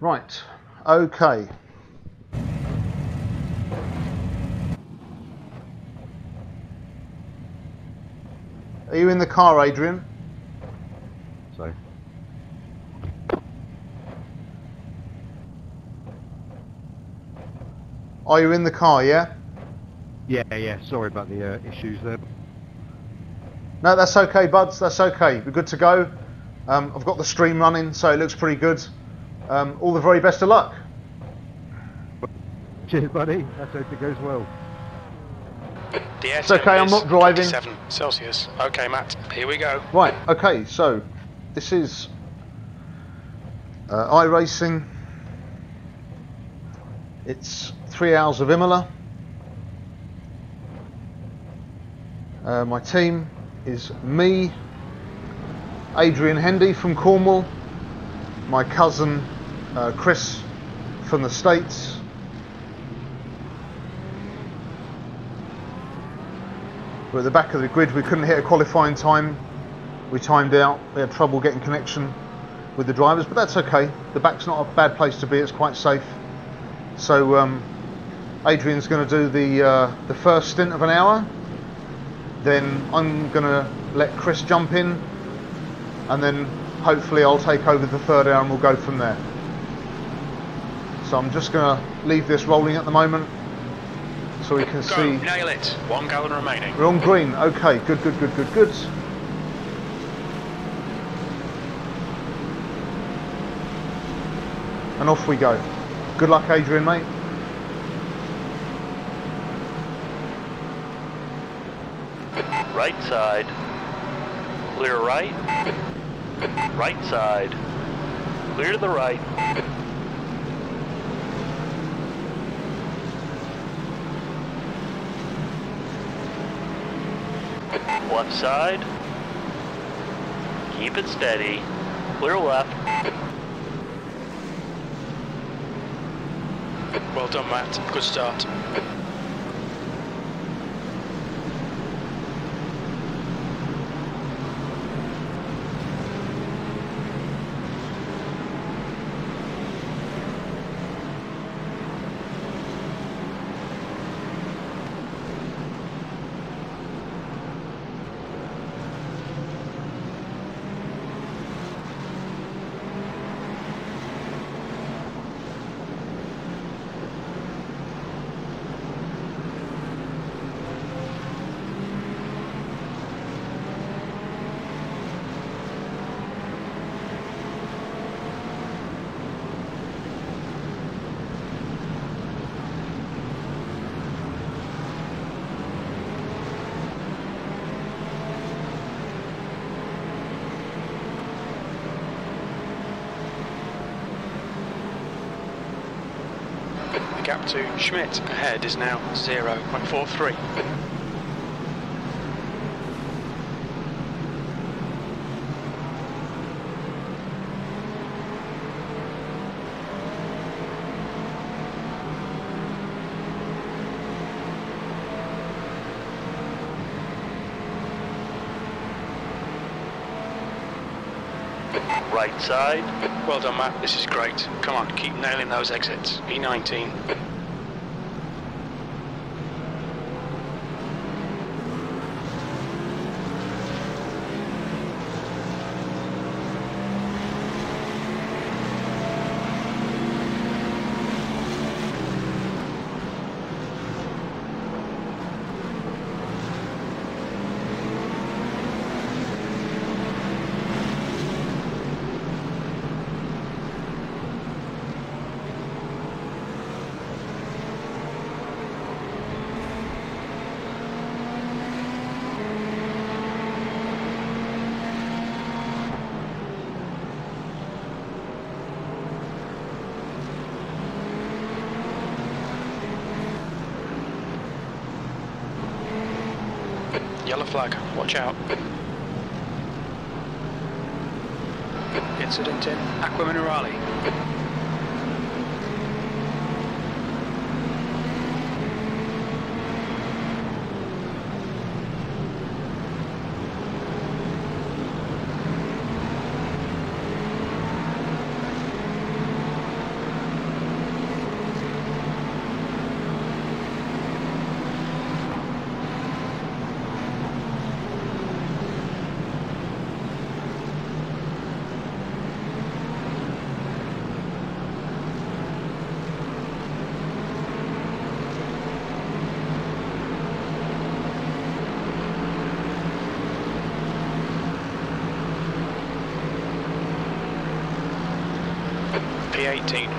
Right, okay. Are you in the car, Adrian? So. Are you in the car, yeah? Yeah, sorry about the issues there. No, that's okay, buds, that's okay. We're good to go. I've got the stream running, so it looks pretty good. All the very best of luck. Cheers, buddy. Let's hope it goes well. It's okay, I'm not driving. 27 Celsius. Okay, Matt, here we go. Right, okay, so this is iRacing. It's 3 hours of Imola. My team is me, Adrian Hendy from Cornwall, my cousin Chris from the States, we're at the back of the grid. We couldn't hit a qualifying time, we timed out, we had trouble getting connection with the drivers, but that's okay. The back's not a bad place to be, it's quite safe. So Adrian's going to do the first stint of an hour, then I'm going to let Chris jump in, and then hopefully I'll take over the third hour and we'll go from there. So I'm just going to leave this rolling at the moment so we can see. Nail it. 1 gallon remaining. We're on green. Okay, good. And off we go. Good luck, Adrian, mate. Right side. Clear right. Right side. Clear to the right. Left side. Keep it steady. Clear left. Well done, Matt. Good start. The gap to Schmidt ahead is now 0.43. Right side. Well done, Matt. This is great. Come on, keep nailing those exits. E19. Yellow flag, watch out. Incident in Aqua Minerale. P18.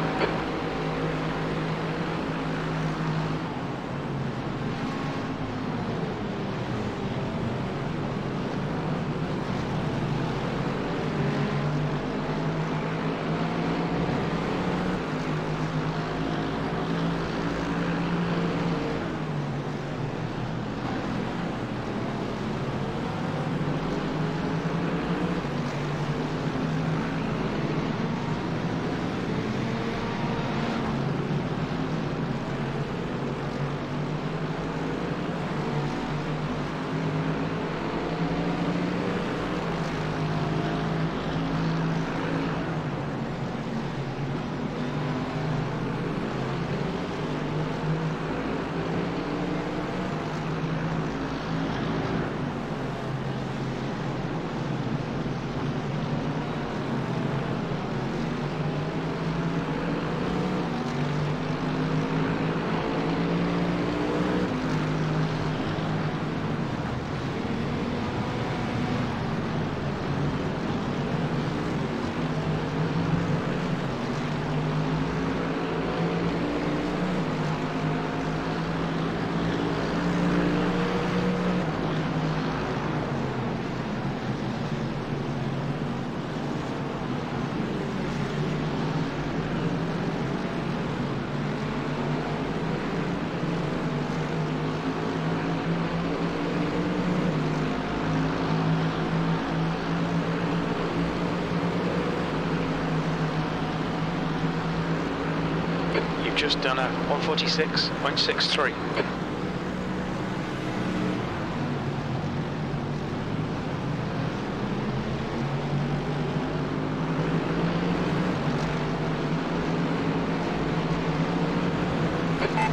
Just done a 146.63.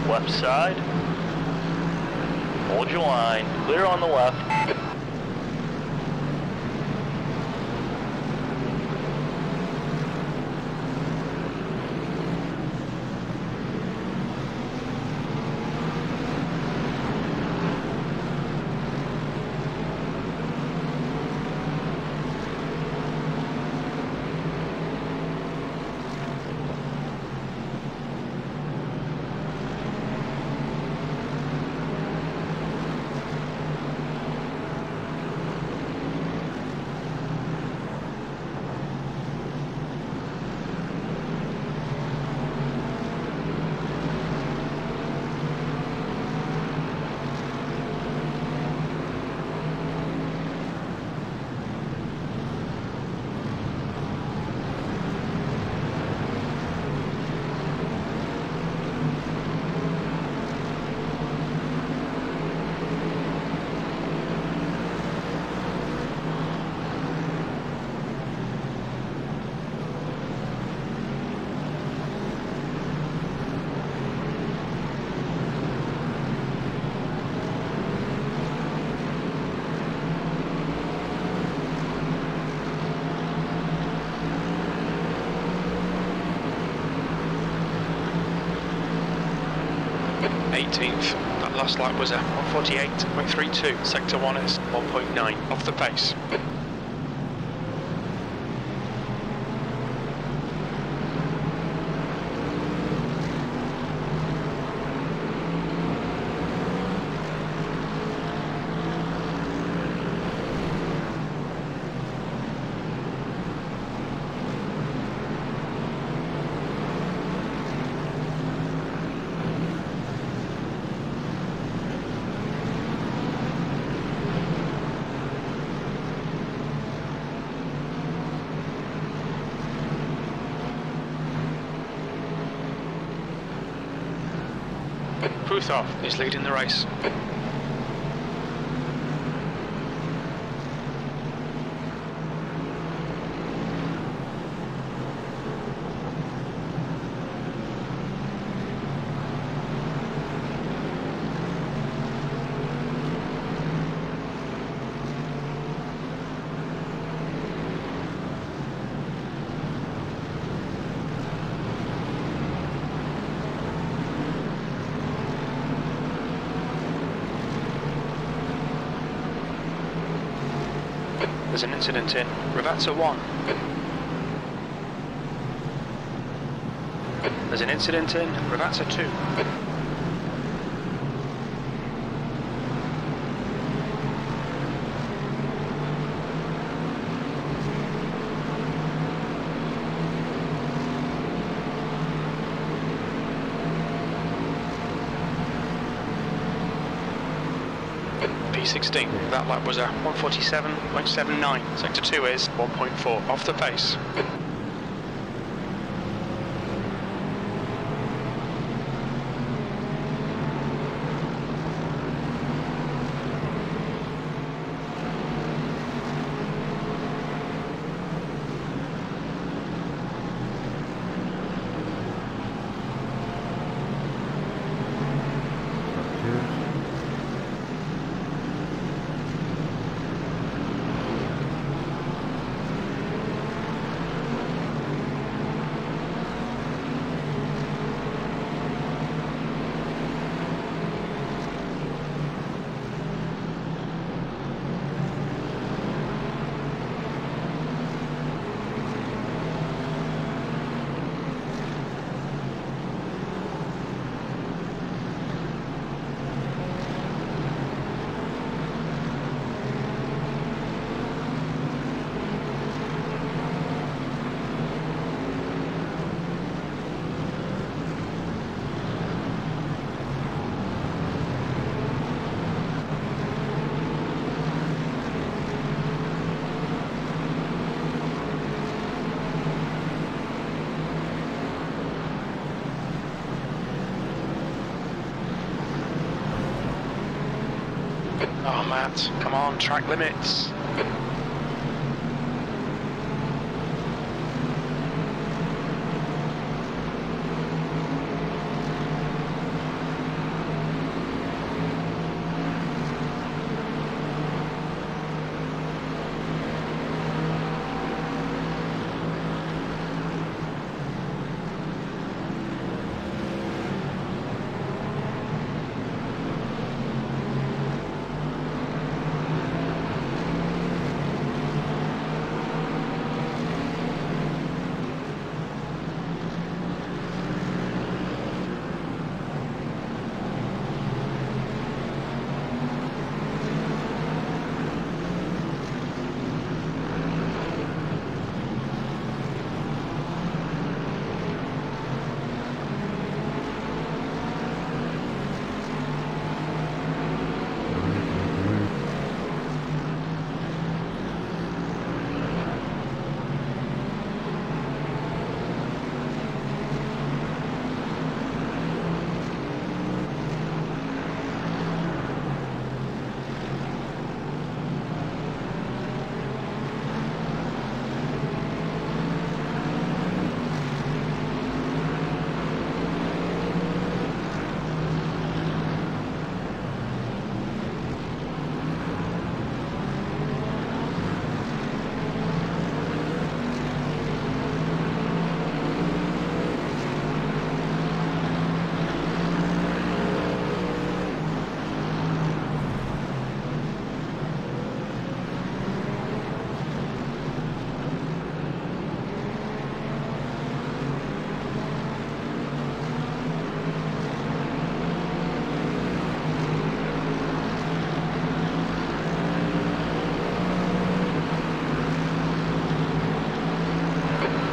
Left side. Hold your line. Clear on the left. That last lap was a 148.32, sector 1 is 1.9 off the pace. Pruthov is leading the race. There's an incident in Ravazza 1. There's an incident in Ravazza 2. P16, that lap was a 147.79, sector 2 is 1.4, off the pace. Oh, Matt, come on, track limits.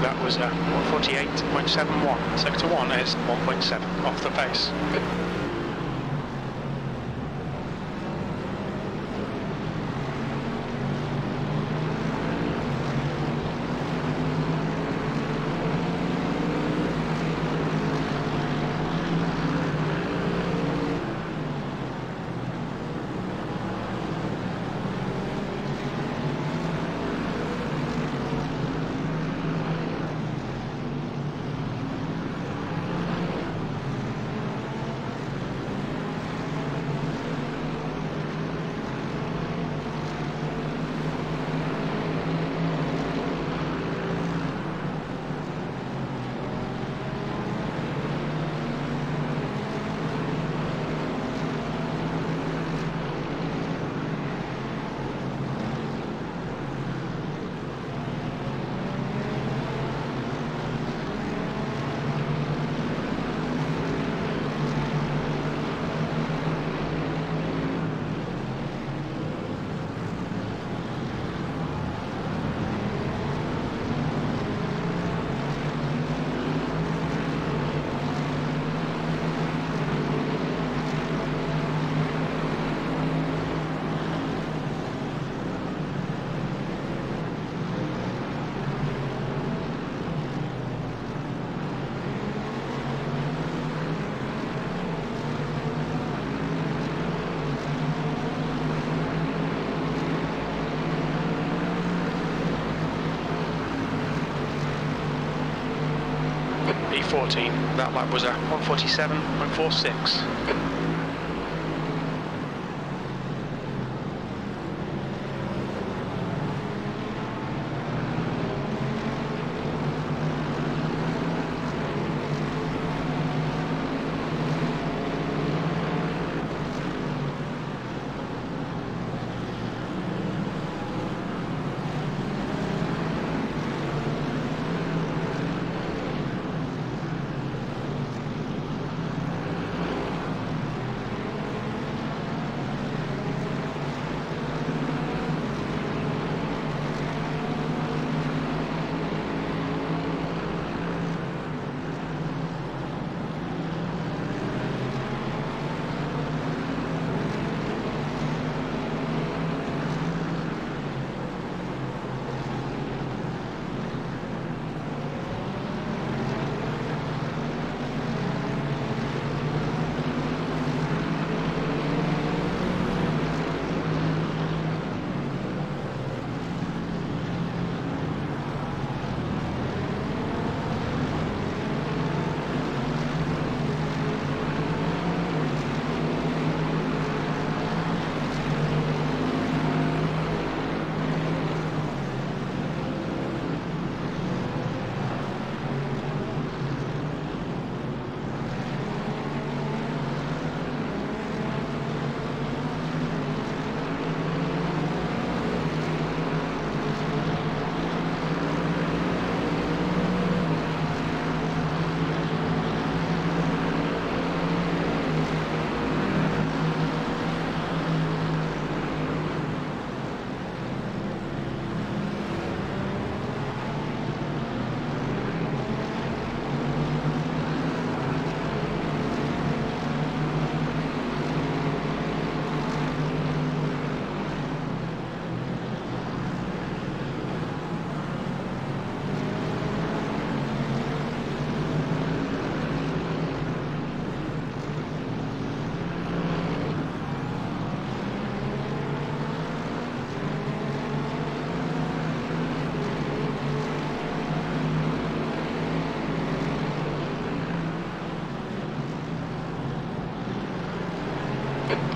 That was a 148.71. Sector 1 is 1.7 off the pace. 14. That lap was a 147.46.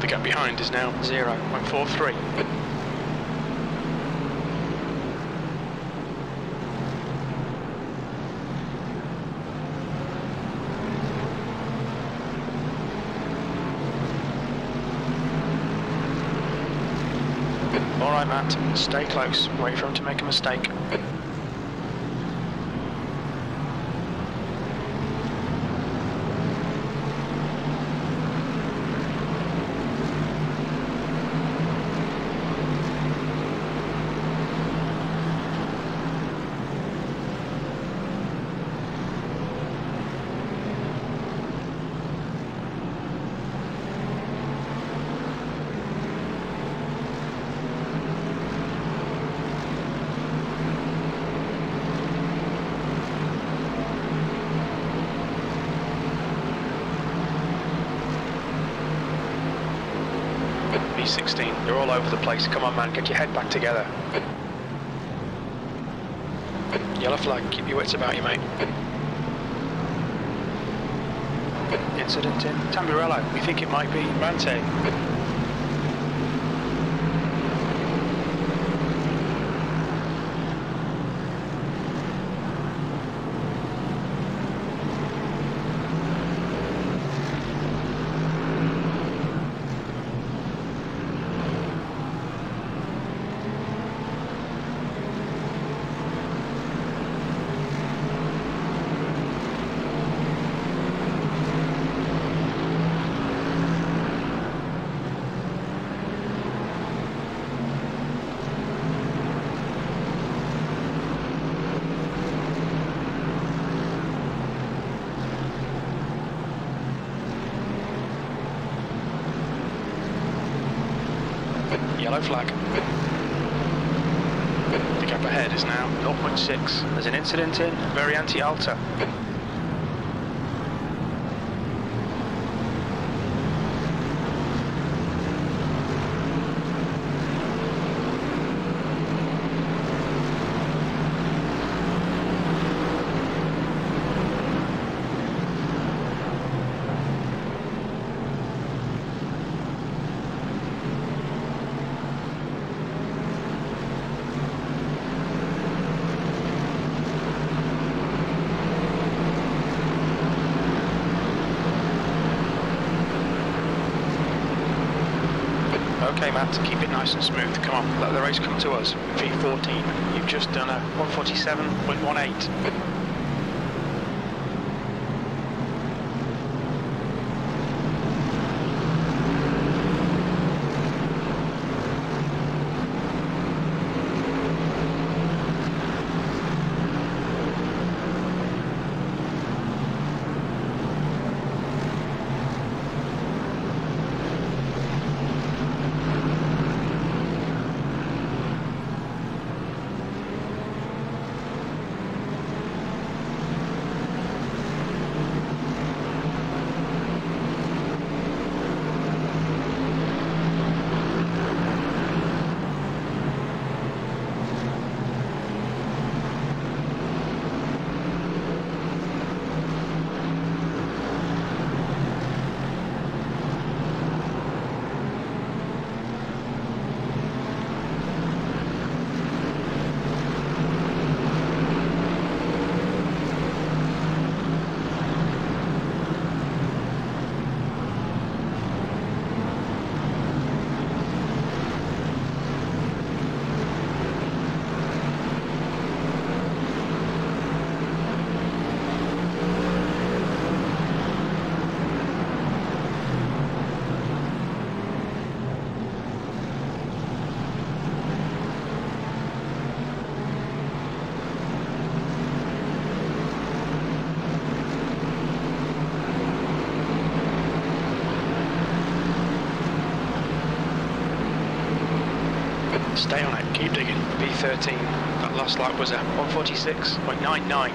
The gap behind is now 0.43. Alright Matt, stay close, wait for him to make a mistake. B16, you're all over the place. Come on man, get your head back together. Yellow flag, keep your wits about you, mate. Incident in Tamburello, we think it might be Rante. Yellow flag. The gap ahead is now 0.6. There's an incident in Variante Alta. Okay, Matt, keep it nice and smooth. Come on, let the race come to us. V14, you've just done a 147.18. Stay on it, keep digging. B13, that last lap was at 146.99.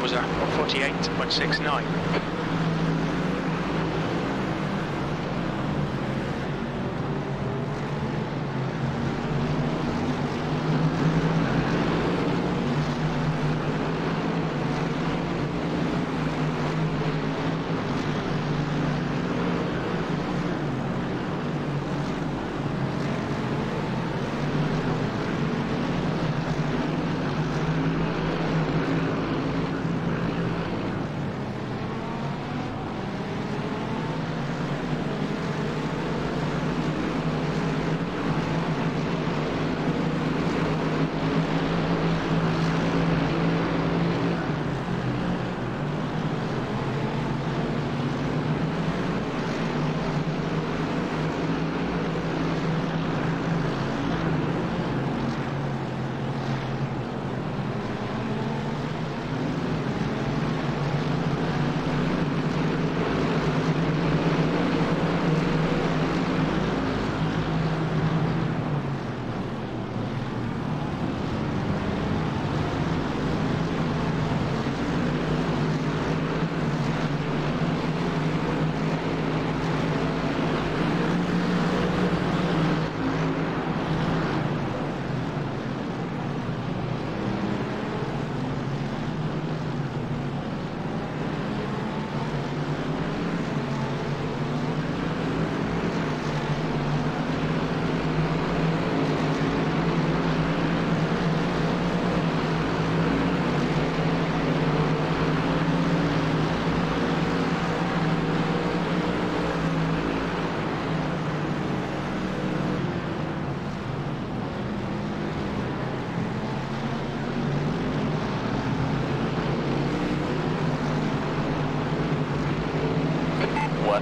Was at 148.69.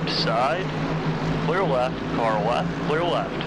left side. Clear left, car left, clear left.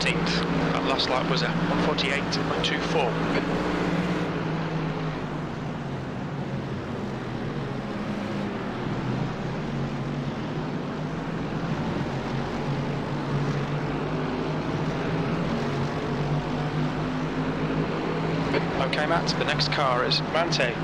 That last lap was a 148.24. Okay, Matt, the next car is Mante.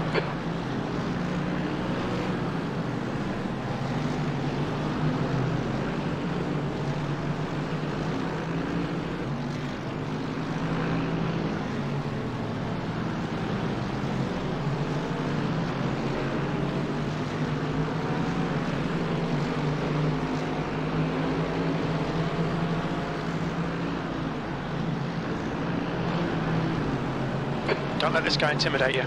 Don't let this guy intimidate you.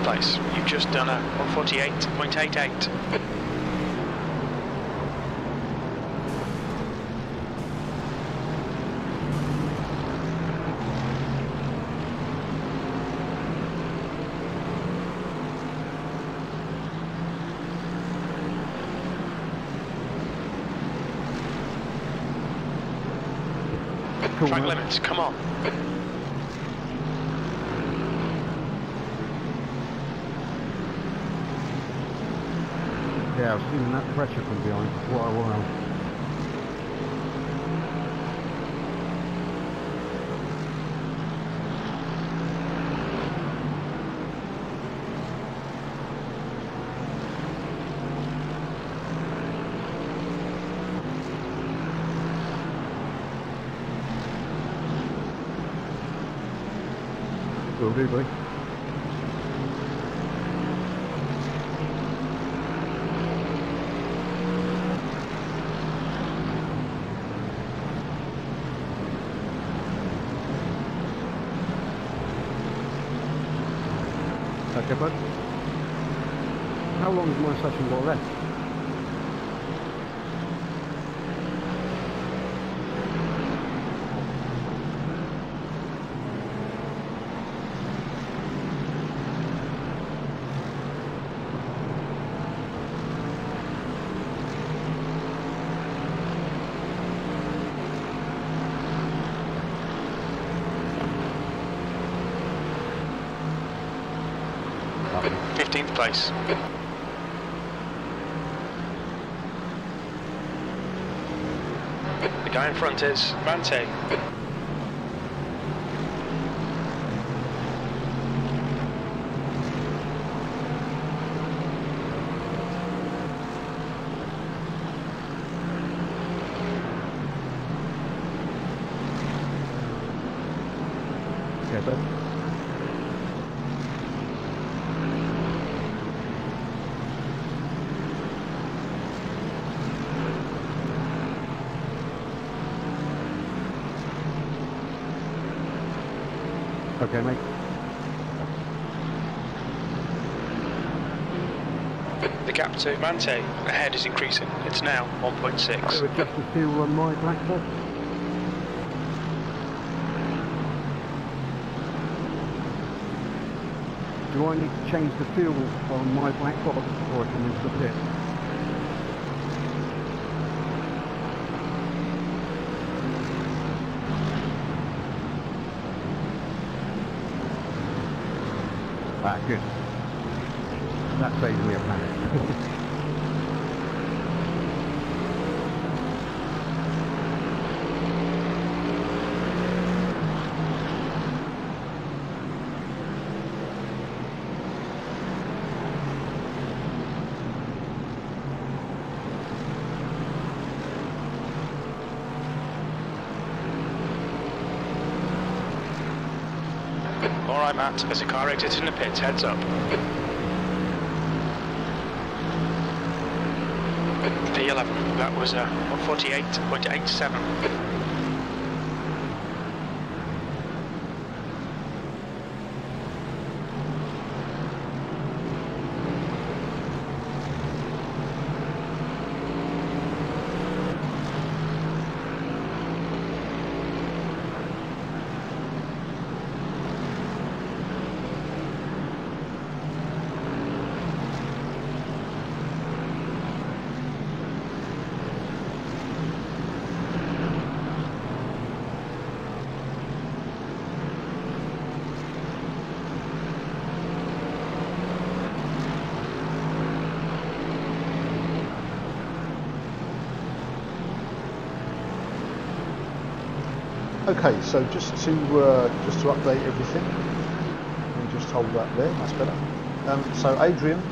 Place. You've just done a 148.88. Cool, Track man. limits, come on. Yeah, I was feeling that pressure from behind for quite a while. Will do, buddy. Okay, bud. How long has my session got left? 15th place. The guy in front is Mante. Okay, but okay, mate. The gap to Mante ahead is increasing. It's now 1.6. So adjust the fuel on my black box. Do I need to change the fuel on my black box before I come into the pit? Ah, good. That saves me a panic. Alright Matt, as a car exits in the pits, heads up. P11, that was 148.87. Okay, so just to update everything, let me just hold that there. That's better. So Adrian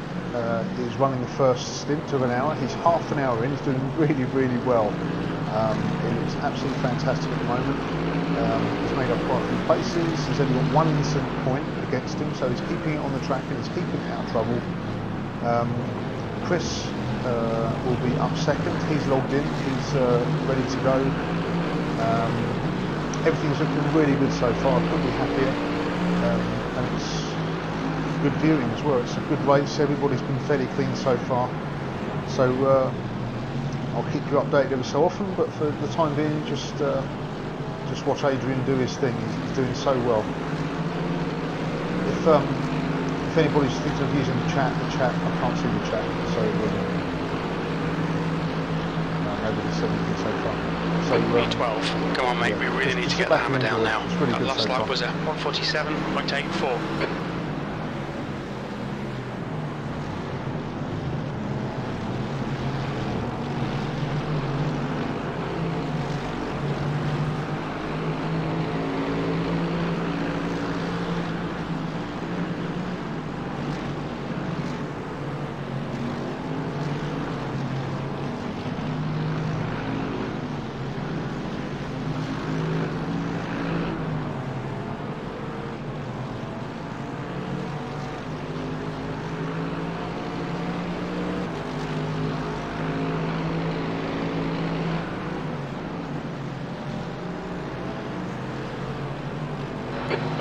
is running the first stint of an hour. He's half an hour in. He's doing really, really well. He looks absolutely fantastic at the moment. He's made up quite a few places. He's only got one incident point against him, so he's keeping it on the track and he's keeping it out of trouble. Chris will be up second. He's logged in. He's ready to go. Everything's looking really good so far. I couldn't be happier. And it's good viewing as well. It's a good race. Everybody's been fairly clean so far. So I'll keep you updated every so often. But for the time being, just watch Adrian do his thing. He's doing so well. If anybody's thinking of using the chat, I can't see the chat. So nobody's said anything so far. So, B12, come on mate, we really need to get the hammer down now. That last lap was at 147.84.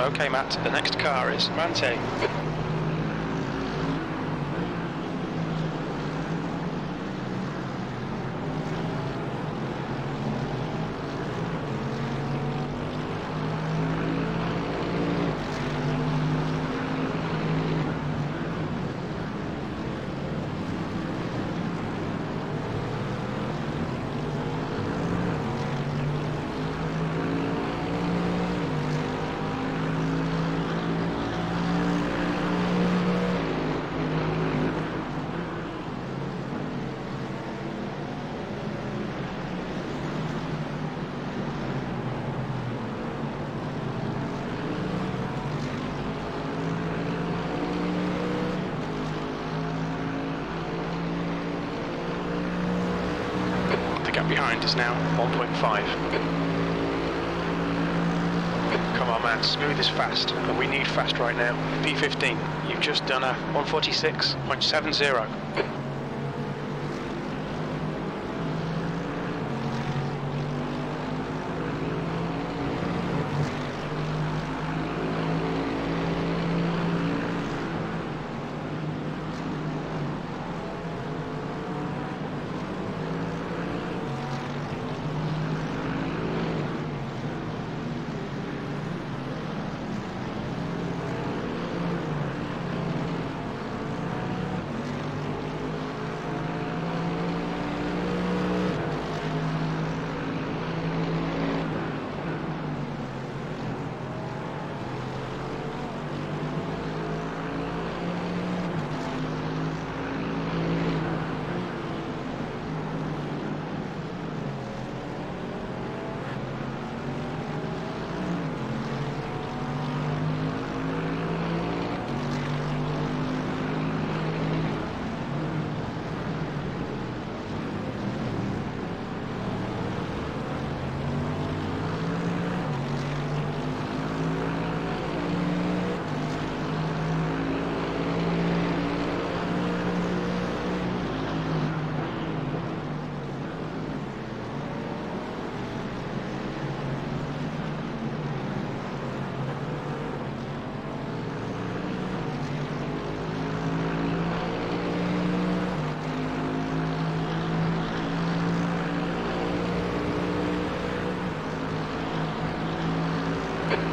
Okay Matt, the next car is Mante. Behind is now 1.5. Come on man, smooth is fast, and we need fast right now. P15, you've just done a 146.70.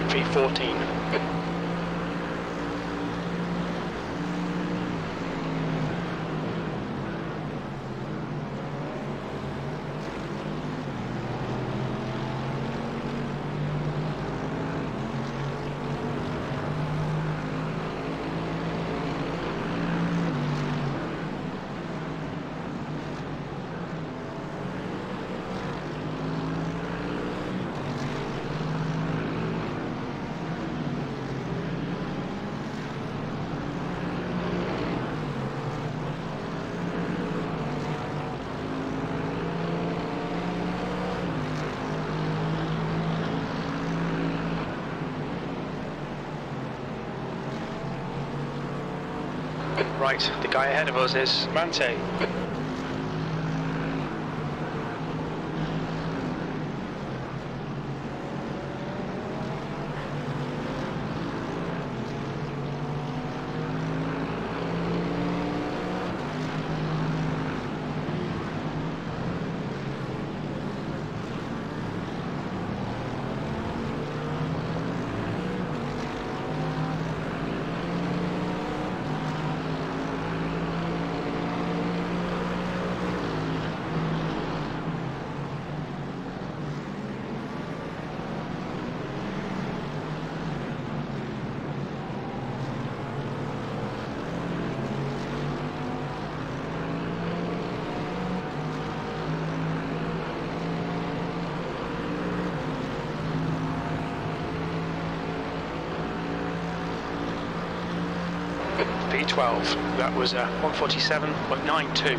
V14. Right, the guy ahead of us is Mante. P12, that was a 147.92.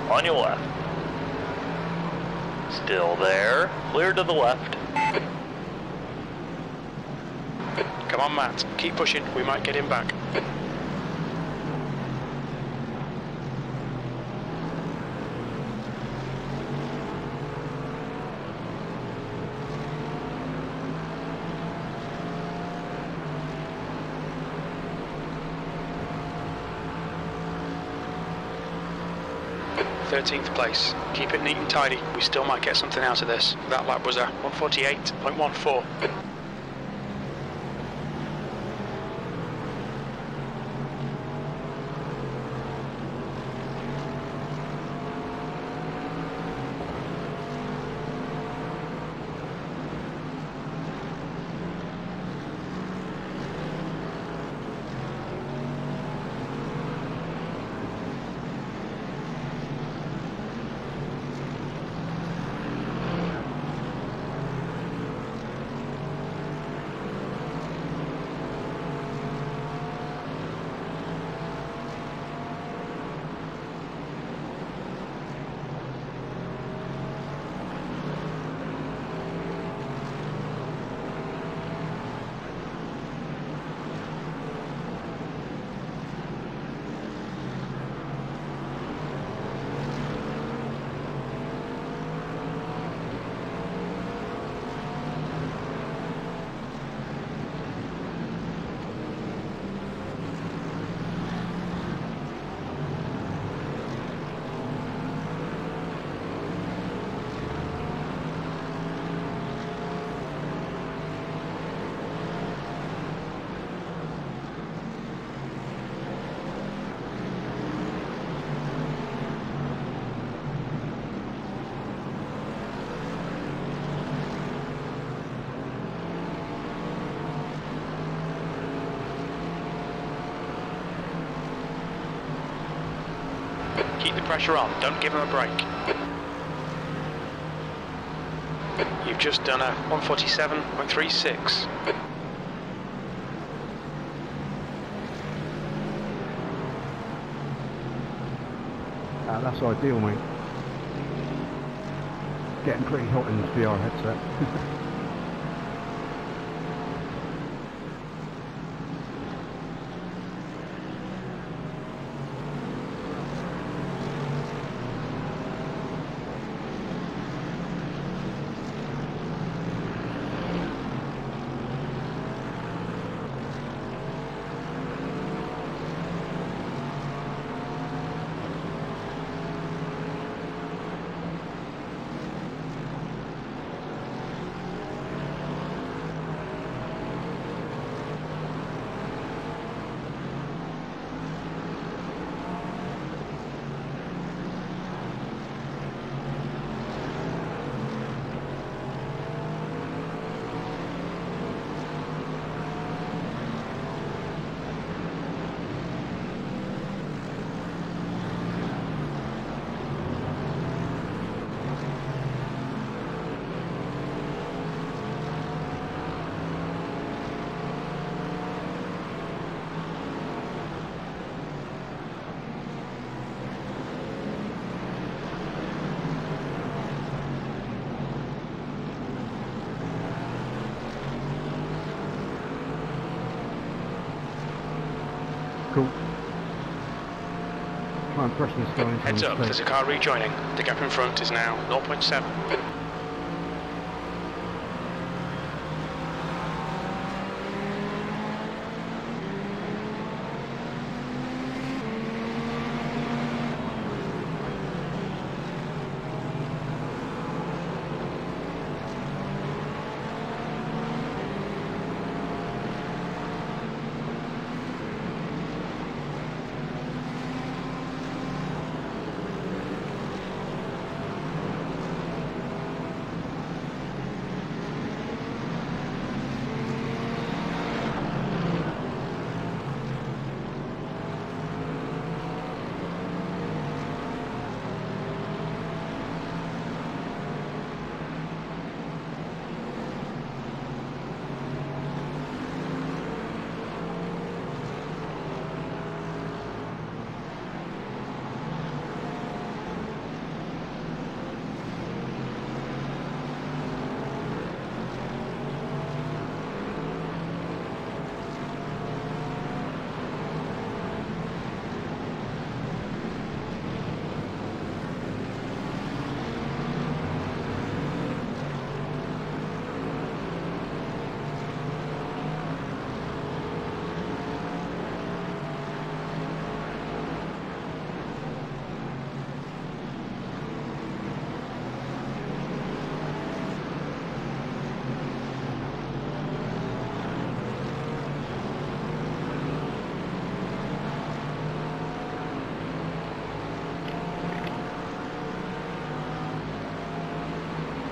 On your left. Still there. Clear to the left. Come on, Matt. Keep pushing. We might get him back. th place. Keep it neat and tidy. We still might get something out of this. That lap was a 148.14. Keep the pressure on, don't give him a break. You've just done a 147.36. That's ideal, mate. Getting pretty hot in this VR headset. Cool. Try and press this guy into Heads up, place. there's a car rejoining. The gap in front is now 0.7.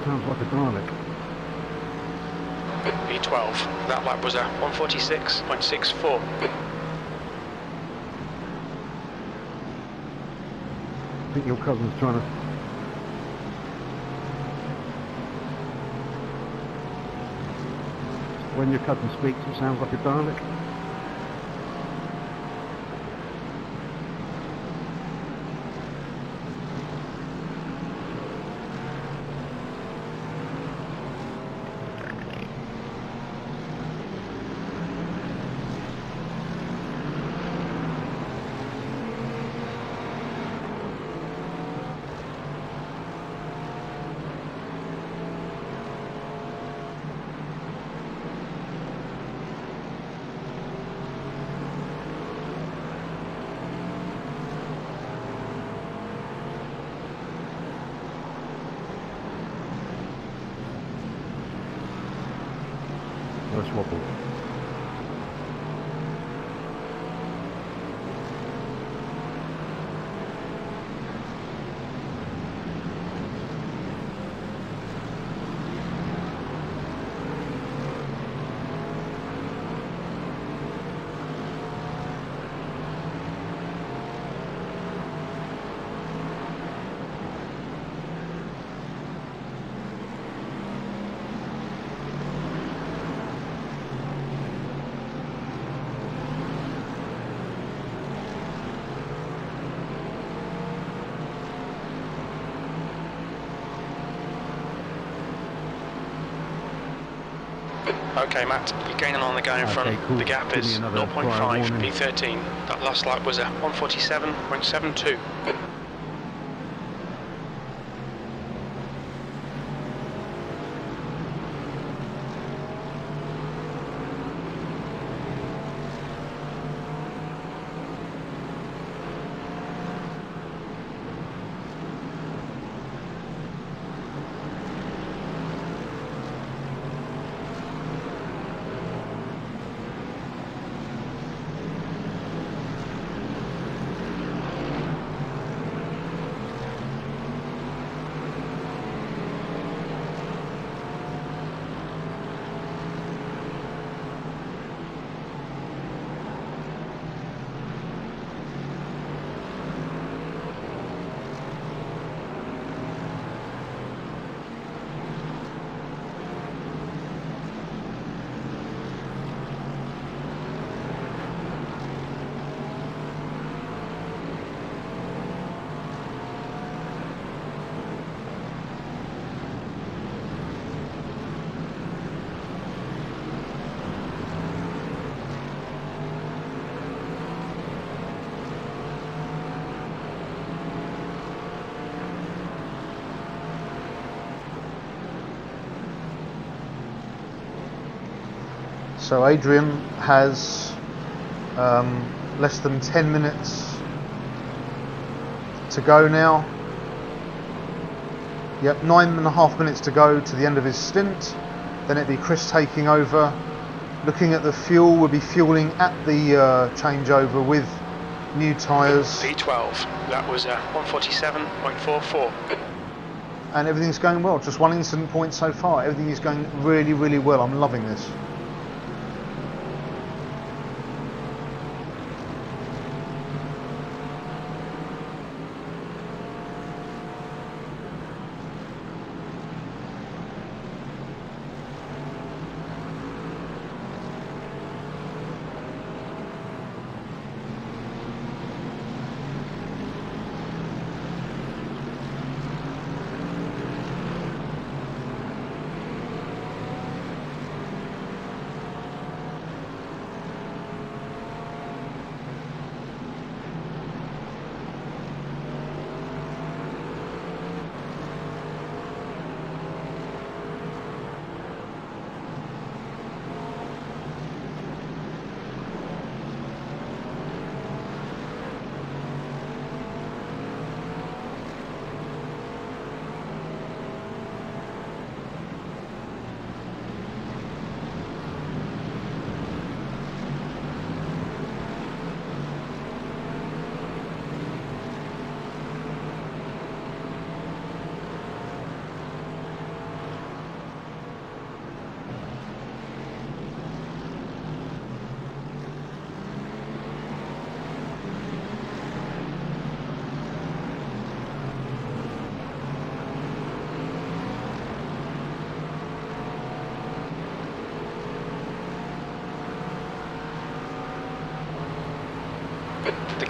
sounds like a Dalek. V12, that lap was a 146.64. I think your cousin's trying to... When your cousin speaks, it sounds like a Dalek. Nice wobble. Okay, Matt, you're gaining on the guy in front. Cool. The gap Give me is another 0.5 prior warning. P13. That last lap was a 147.72. So Adrian has less than 10 minutes to go now. Yep, 9.5 minutes to go to the end of his stint. Then it'd be Chris taking over. Looking at the fuel, we'll be fueling at the changeover with new tyres. P12, that was a 147.44. And everything's going well. Just one incident point so far. Everything is going really, really well. I'm loving this.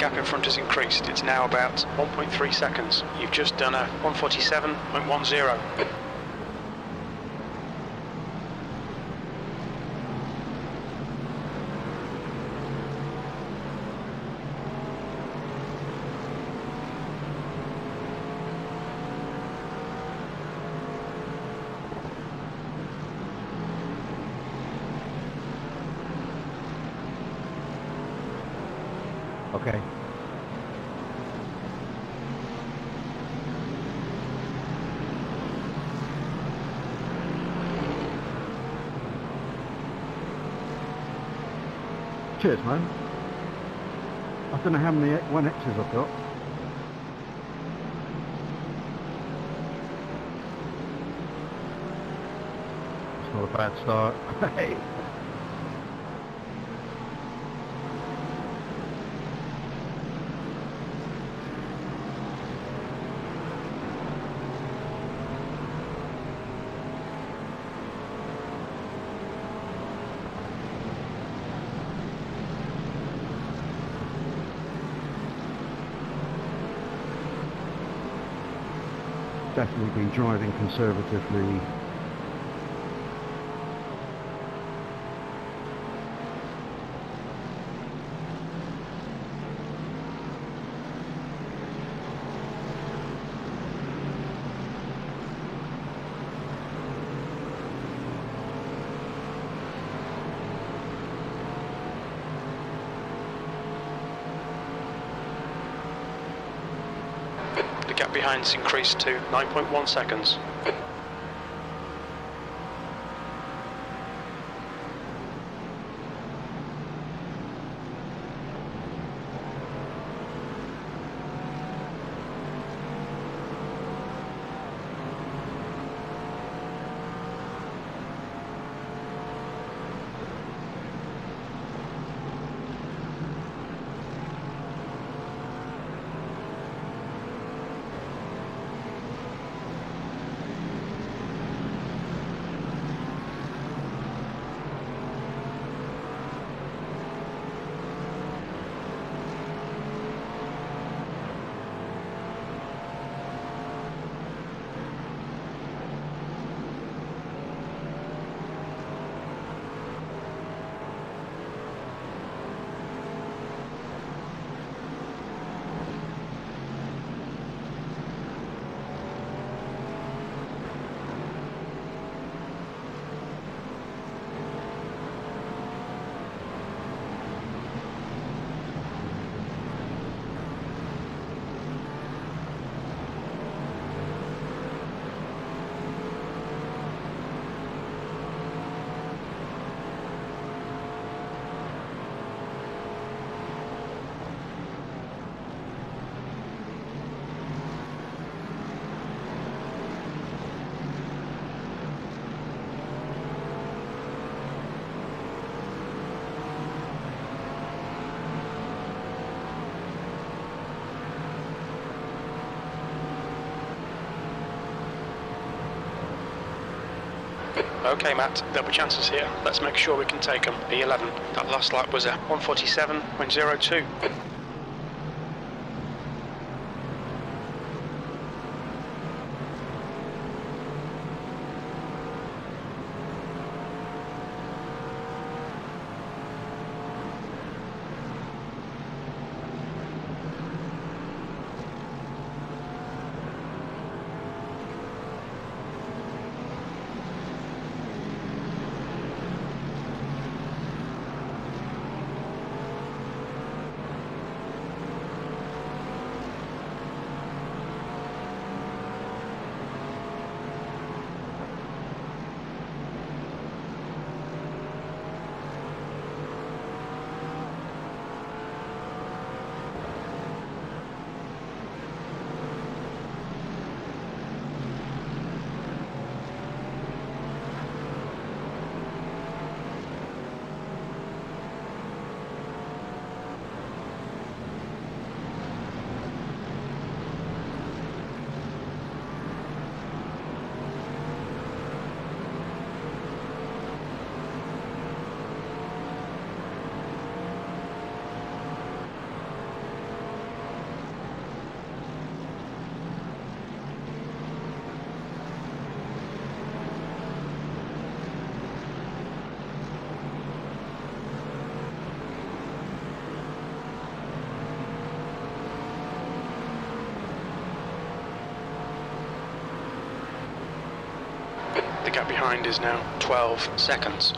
gap in front has increased. It's now about 1.3 seconds. You've just done a 147.10. Okay. Cheers, man. I don't know how many 1Xs I've got. It's not a bad start. Hey. Definitely been driving conservatively. The gap behind's increased to 9.1 seconds. Okay, Matt, there'll be chances here. Let's make sure we can take them. P11. That last lap was a 147.02. gap behind is now 12 seconds.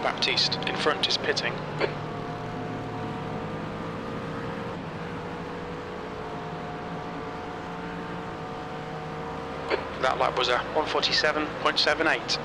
Baptiste in front is pitting. That lap was a 1:47.78.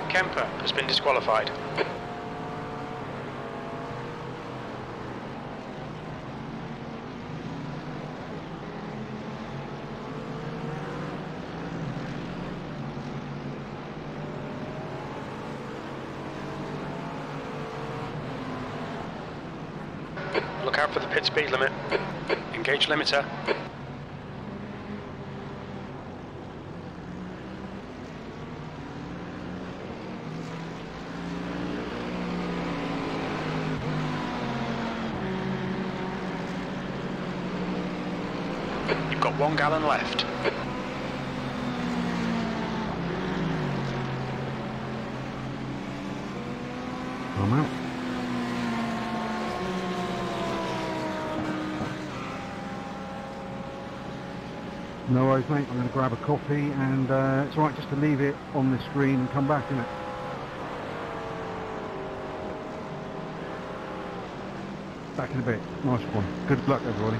Kemper has been disqualified. Look out for the pit speed limit. Engage limiter. You've got 1 gallon left. I'm out. No worries, mate. I'm going to grab a coffee, and it's all right just to leave it on the screen and come back, isn't it? Back in a bit. Nice one. Good luck, everybody.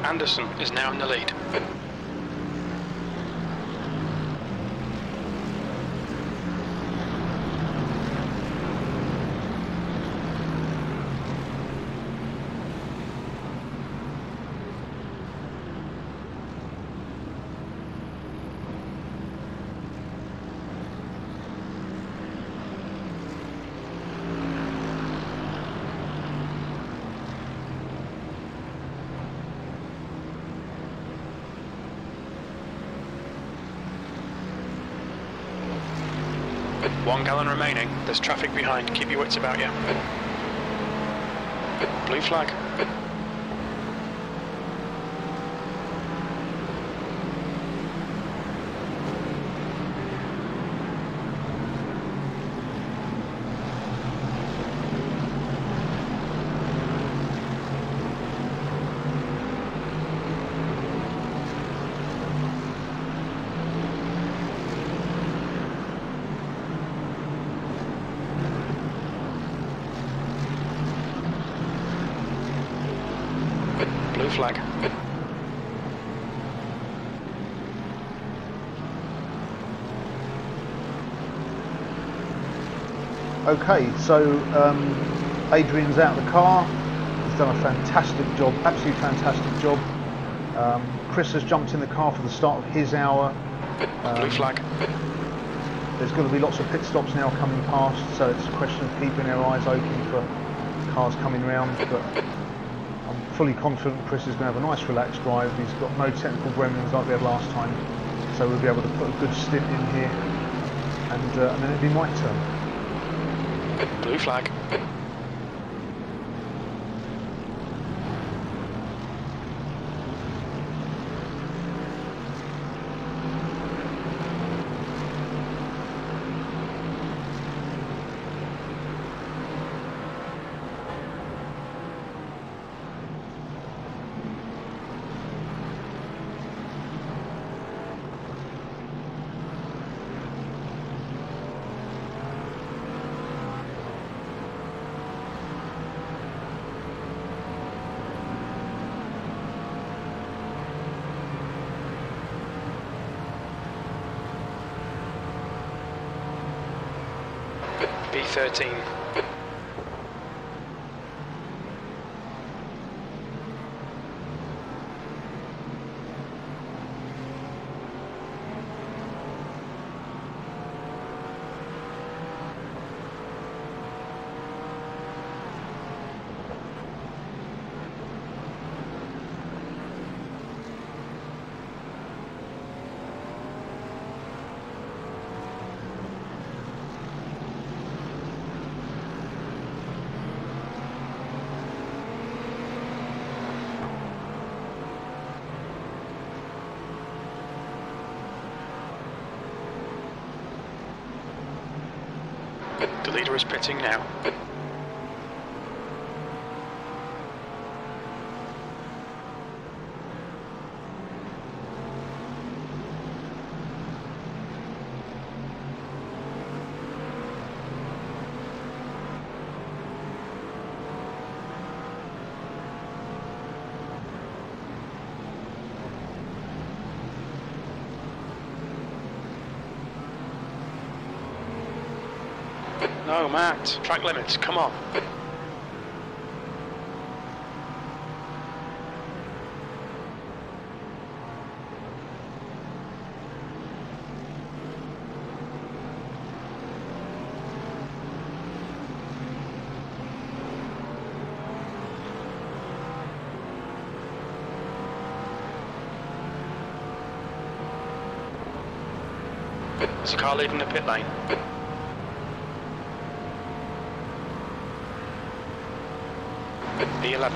Anderson is now in the lead. 1 gallon remaining. There's traffic behind. Keep your wits about you. Blue flag. Blue flag. Okay, so Adrian's out of the car. He's done a fantastic job, absolutely fantastic job. Chris has jumped in the car for the start of his hour. Blue flag. There's going to be lots of pit stops now coming past, so it's a question of keeping our eyes open for cars coming round. But I'm fully confident Chris is going to have a nice relaxed drive. He's got no technical gremlins like we had last time, so we'll be able to put a good stint in here, and then it'll be my turn. Blue flag. B13. The leader is pitting now. No, Matt. Track limits, come on. There's a car leaving the pit lane. B11.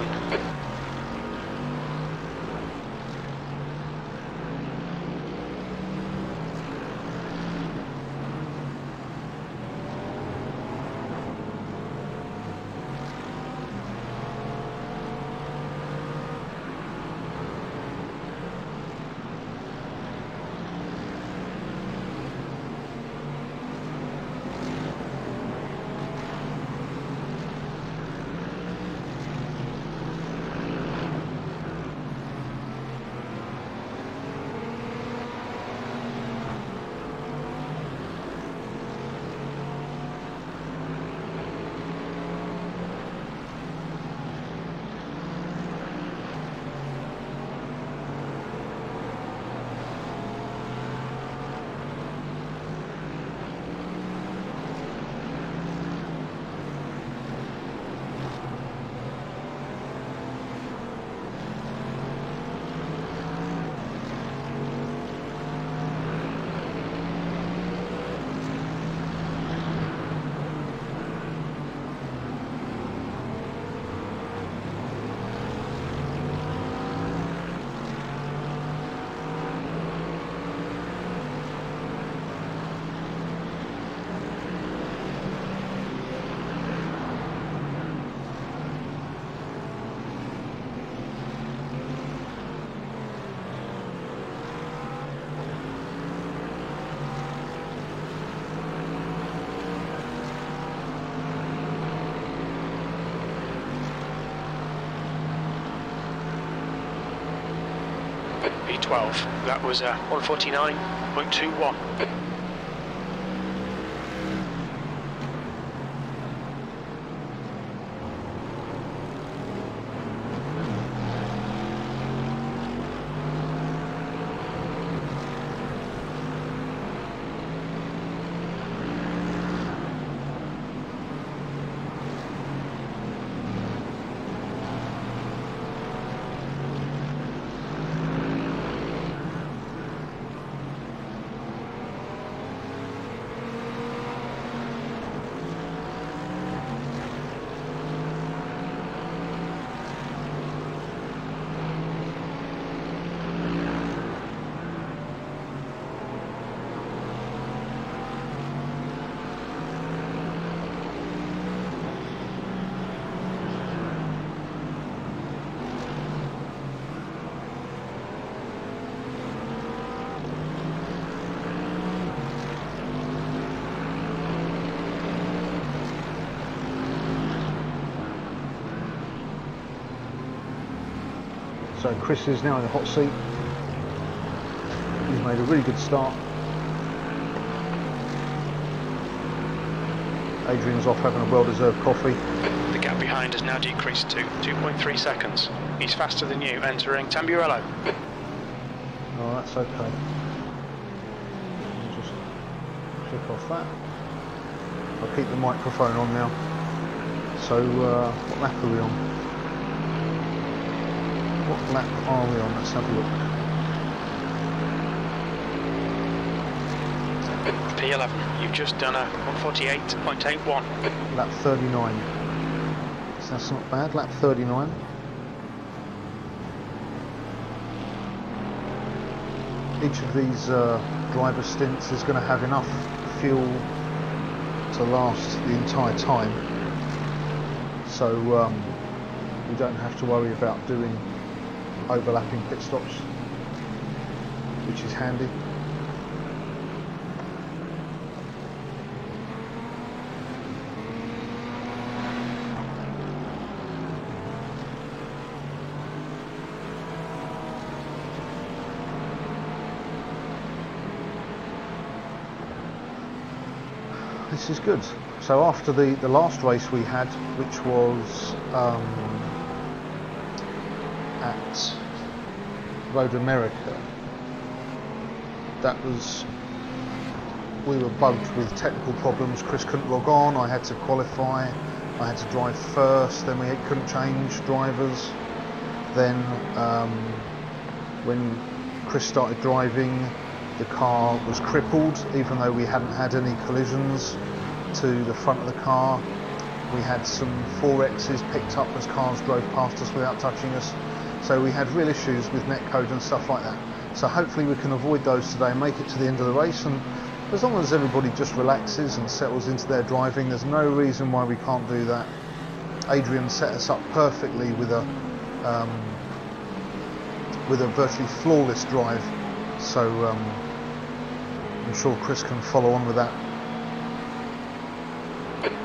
P12. That was 149.21. So Chris is now in the hot seat. He's made a really good start. Adrian's off having a well-deserved coffee. The gap behind has now decreased to 2.3 seconds. He's faster than you, entering Tamburello. Oh, that's okay. I'll just click off that. I'll keep the microphone on now. So, what lap are we on? What lap are we on? Let's have a look. P11, you've just done a 148.81. Lap 39. So that's not bad, lap 39. Each of these driver stints is going to have enough fuel to last the entire time. So we don't have to worry about doing overlapping pit stops, which is handy. This is good. So after the last race we had, which was at Road America, we were bugged with technical problems. Chris couldn't log on, I had to qualify, I had to drive first, then we couldn't change drivers. Then when Chris started driving, the car was crippled, even though we hadn't had any collisions to the front of the car. We had some 4Xs picked up as cars drove past us without touching us. So we had real issues with netcode and stuff like that. So hopefully we can avoid those today and make it to the end of the race. And as long as everybody just relaxes and settles into their driving, there's no reason why we can't do that. Adrian set us up perfectly with a virtually flawless drive. So I'm sure Chris can follow on with that.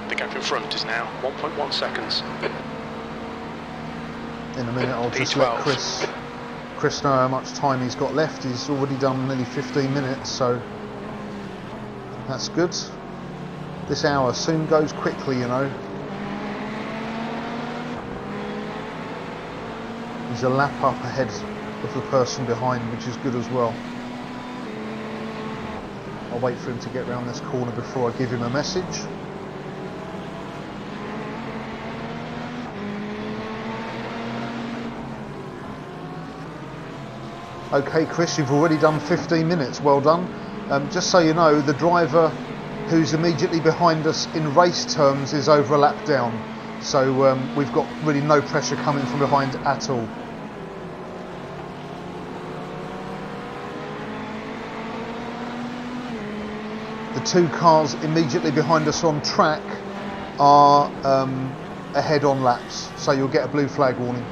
The gap in front is now 1.1 seconds. In a minute I'll just P12. let Chris know how much time he's got left. He's already done nearly 15 minutes, so that's good. This hour soon goes quickly, you know. He's a lap up ahead of the person behind, which is good as well. I'll wait for him to get round this corner before I give him a message. Okay, Chris, you've already done 15 minutes, well done. Just so you know, the driver who's immediately behind us in race terms is over a lap down. So we've got really no pressure coming from behind at all. The two cars immediately behind us on track are ahead on laps, so you'll get a blue flag warning.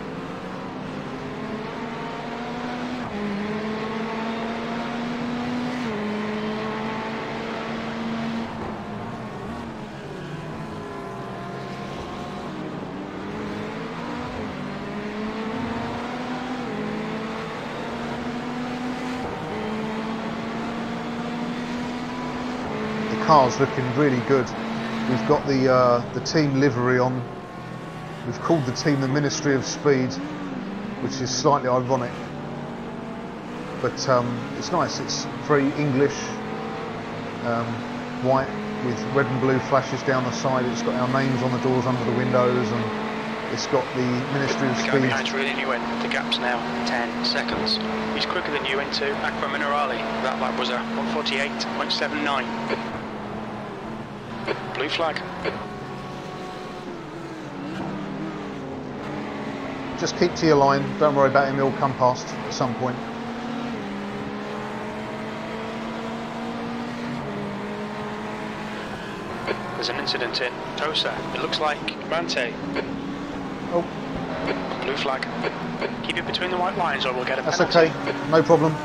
car's looking really good. We've got the team livery on. We've called the team the Ministry of Speed, which is slightly ironic. But it's nice. It's very English, white with red and blue flashes down the side. It's got our names on the doors under the windows, and it's got the Ministry of The guy Speed. behind's reeling you in. The gap's now 10 seconds. He's quicker than you into Aqua Minerale. That lap was a 1:48.79. Blue flag. Just keep to your line. Don't worry about him. He'll come past at some point. There's an incident in Tosa. It looks like Mante. Oh, Blue flag. Keep it between the white lines or we'll get a that's penalty. okay. No problem.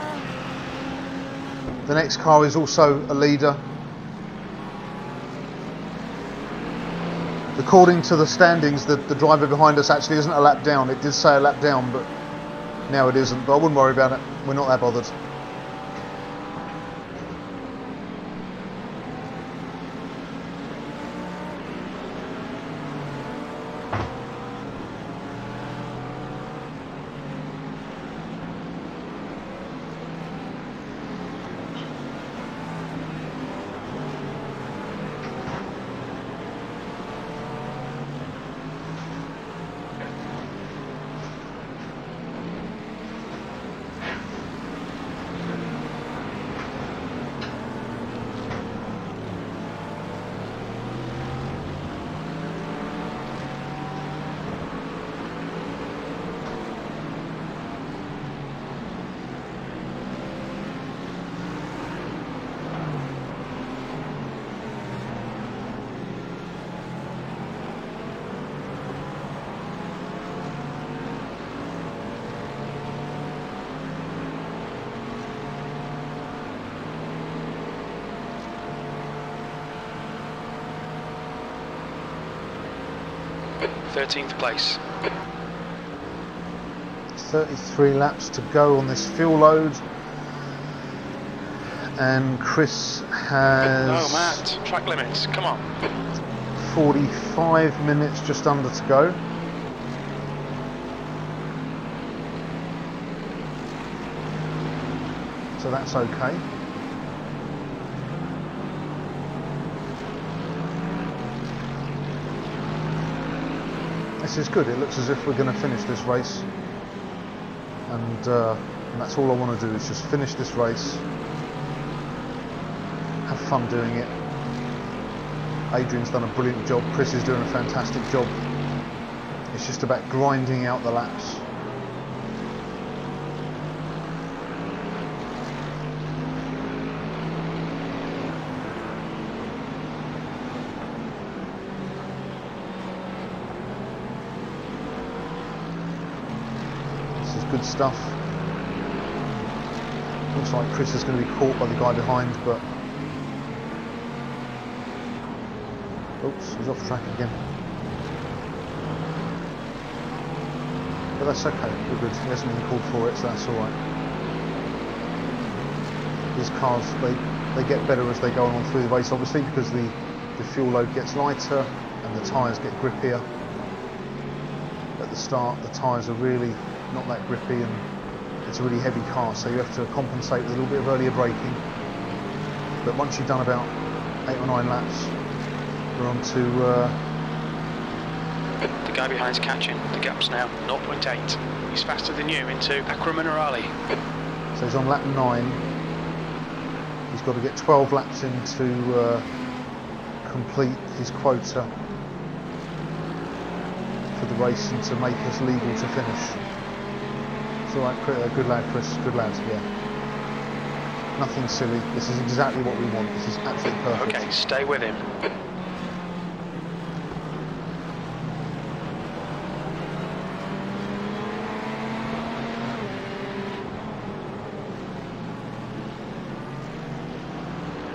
The next car is also a leader. According to the standings, the driver behind us actually isn't a lap down. It did say a lap down, but now it isn't. But I wouldn't worry about it. We're not that bothered. th place. 33 laps to go on this fuel load, and Chris has No, Matt, track limits, come on. 45 minutes just under to go. So that's okay. This is good. It looks as if we're going to finish this race, and that's all I want to do, is just finish this race, have fun doing it. Adrian's done a brilliant job, Chris is doing a fantastic job. It's just about grinding out the laps. Good stuff. Looks like Chris is going to be caught by the guy behind, but oops, he's off track again. But that's okay, we're good. He hasn't been called for it, so that's alright. These cars, they get better as they go on through the race, obviously, because the fuel load gets lighter and the tyres get grippier. At the start, the tyres are really not that grippy, and it's a really heavy car, so you have to compensate with a little bit of earlier braking. But once you've done about 8 or 9 laps, we're on to the guy behind's catching. The gap's now 0.8. He's faster than you into Aqua Minerale. So he's on lap 9. He's got to get 12 laps in to complete his quota for the race and to make us legal to finish. It's alright, good lad, Chris, good lad, yeah. Nothing silly, this is exactly what we want, this is absolutely perfect. Okay, stay with him.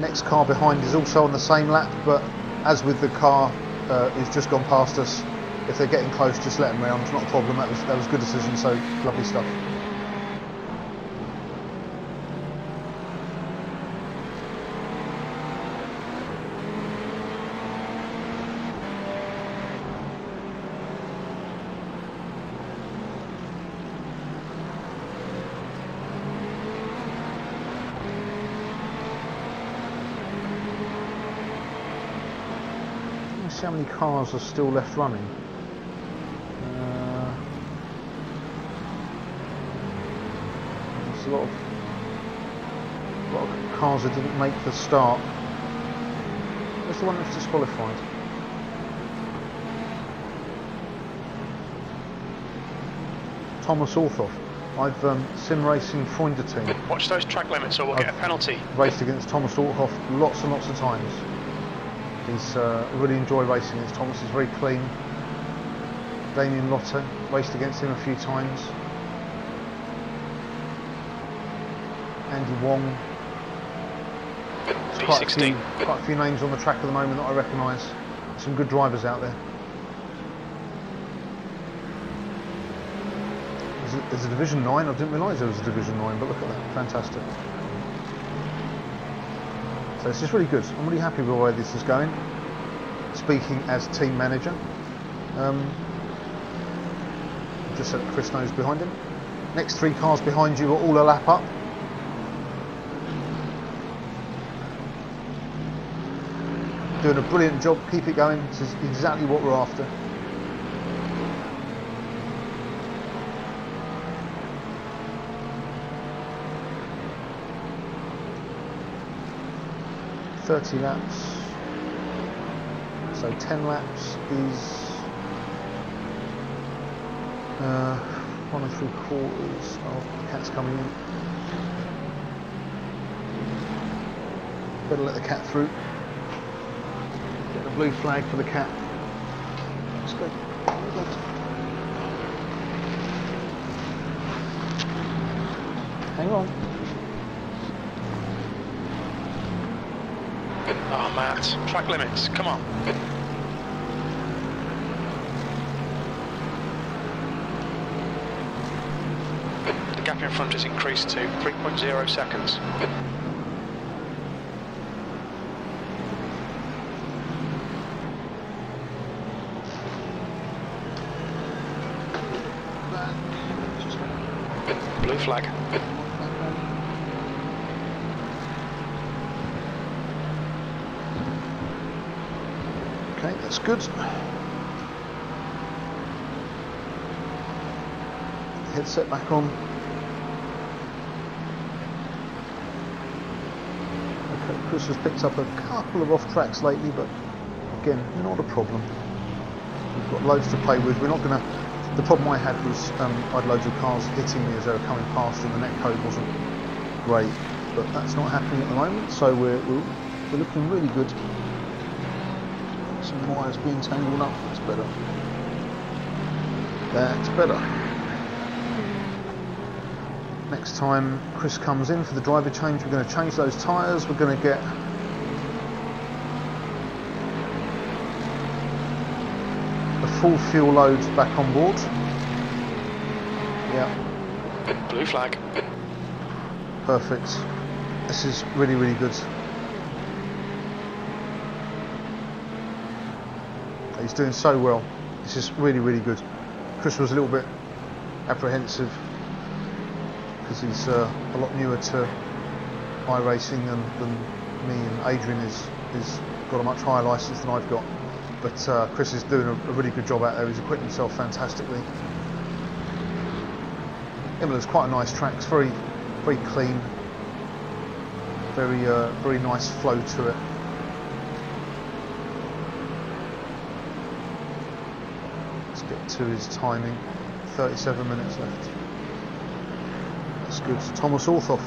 Next car behind is also on the same lap, but as with the car who's just gone past us, if they're getting close, just let them round, it's not a problem. That was good decision, so lovely stuff. see how many cars are still left running. There's a lot of cars that didn't make the start. Where's the one that's disqualified? Thomas Orthoff. I've sim racing Freunde team. Watch those track limits or we'll get a penalty. Raced against Thomas Orthoff lots and lots of times. He's really enjoy racing against Thomas. He's very clean. Damien Lotte, raced against him a few times. Andy Wong. Quite a few names on the track at the moment that I recognise. Some good drivers out there. There's a Division 9, I didn't realise there was a Division 9, but look at that, fantastic. So it's just really good. I'm really happy with the way this is going. Speaking as team manager. Just so Chris knows behind him. Next 3 cars behind you are all a lap up. Doing a brilliant job, keep it going. This is exactly what we're after. .30 laps, so 10 laps is 1 3/4. Oh, the cat's coming in. Better let the cat through. Get the blue flag for the cat. Let's go. Hang on. Oh, Matt, track limits, come on. The gap in front has increased to 3.0 seconds. Blue flag. Okay, that's good. Headset back on. Okay, Chris has picked up a couple of off tracks lately, but again, not a problem. We've got loads to play with. We're not going to. The problem I had was I had loads of cars hitting me as they were coming past, and the net code wasn't great. But that's not happening at the moment, so we're looking really good. Some wires being tangled up. That's better. That's better. Next time Chris comes in for the driver change, we're going to change those tyres. We're going to get a full fuel load back on board. Yeah. Blue flag. Perfect. This is really, really good. He's doing so well. This is really, really good. Chris was a little bit apprehensive because he's a lot newer to iRacing than me, and Adrian is got a much higher licence than I've got. But Chris is doing a really good job out there. He's equipped himself fantastically. Imola's quite a nice track. It's very, very clean. Very, very nice flow to it. Let's get to his timing. 37 minutes left. That's good. Thomas Orthoff.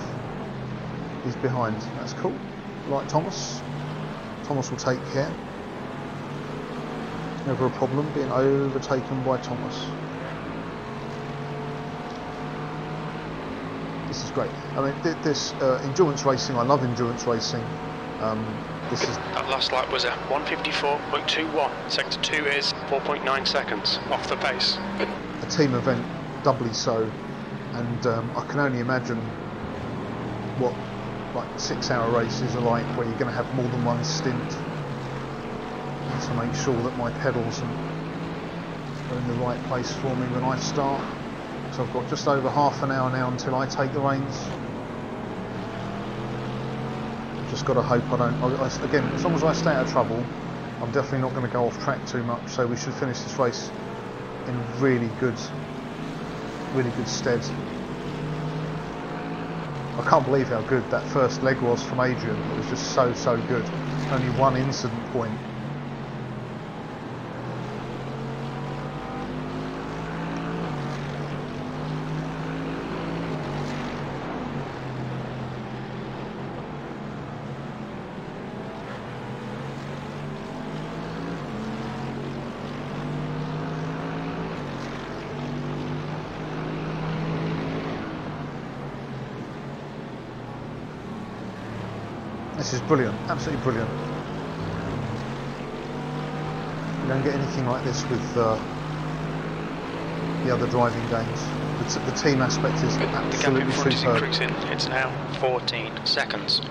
He's behind. That's cool. Like Thomas. Thomas will take care. Never a problem being overtaken by Thomas. This is great. I mean, this endurance racing, I love endurance racing. This is That last lap was a 154.21. Sector 2 is 4.9 seconds off the pace. a team event, doubly so. And I can only imagine what like 6-hour races are like, where you're going to have more than one stint. To make sure that my pedals are in the right place for me when I start. So I've got just over half an hour now until I take the reins. Just got to hope I don't. Again, as long as I stay out of trouble, I'm definitely not going to go off track too much, so we should finish this race in really good stead. I can't believe how good that first leg was from Adrian. It was just so good. Only one incident point. This is brilliant, absolutely brilliant. You don't get anything like this with the other driving games. The team aspect is absolutely the gap in front is superb. increasing. It's now 14 seconds.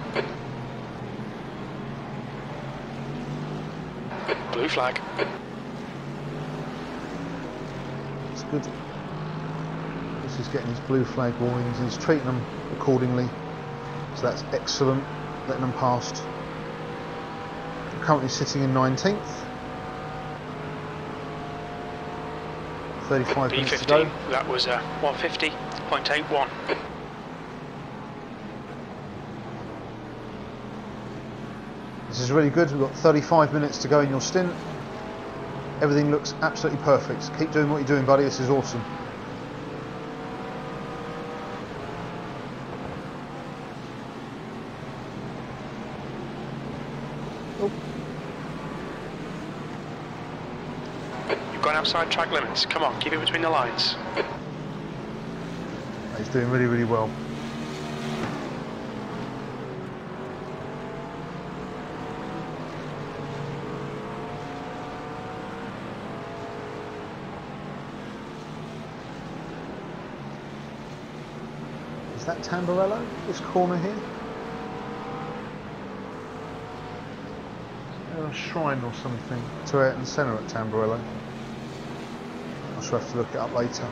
Blue flag. It's good. This is getting his blue flag warnings. He's treating them accordingly. So that's excellent. Letting them past. I'm currently sitting in 19th. 35 minutes to go. B15, that was 150.81. This is really good. We've got 35 minutes to go in your stint. Everything looks absolutely perfect. Keep doing what you're doing, buddy. This is awesome. You've gone outside track limits. Come on, keep it between the lines. He's doing really well. Is that Tamburello? This corner here? Is there a shrine or something to Ayrton Senna at Tamburello? I shall have to look it up later.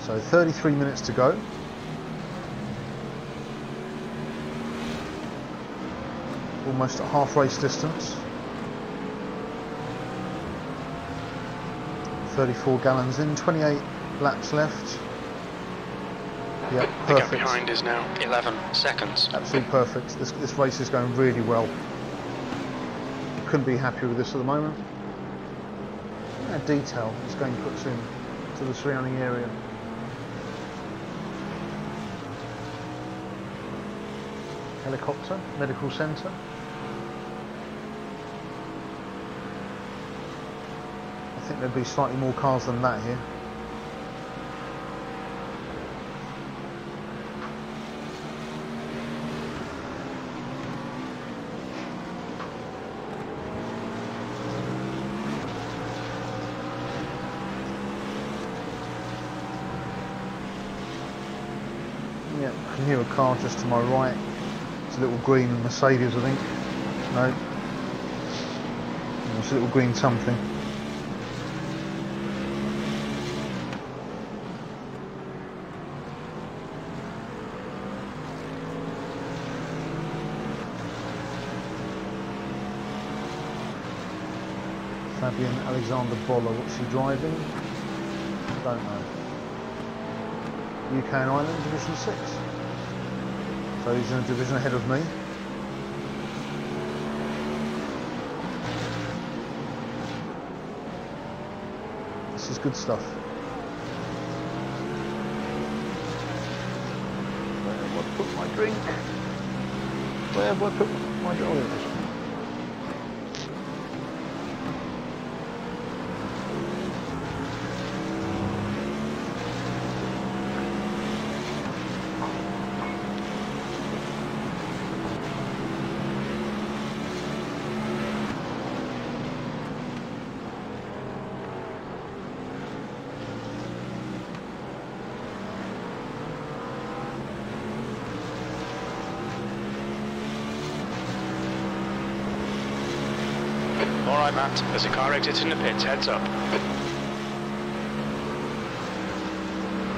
So 33 minutes to go. Almost at half race distance. 34 gallons in, 28 laps left. Yep, perfect. The gap behind is now 11 seconds. Absolutely perfect. This race is going really well. Couldn't be happier with this at the moment. That detail this game puts in to the surrounding area. Helicopter, medical centre. I think there'd be slightly more cars than that here. Yeah, I can hear a car just to my right. It's a little green Mercedes, I think. No. It's a little green something. Fabian Alexander Boller, what's he driving? Don't know. UK and Ireland, Division 6. So he's in a division ahead of me. This is good stuff. Where have I put my drink? Where have I put my drink? Oh, there it is. Alright Matt, there's a car exiting the pits, heads up.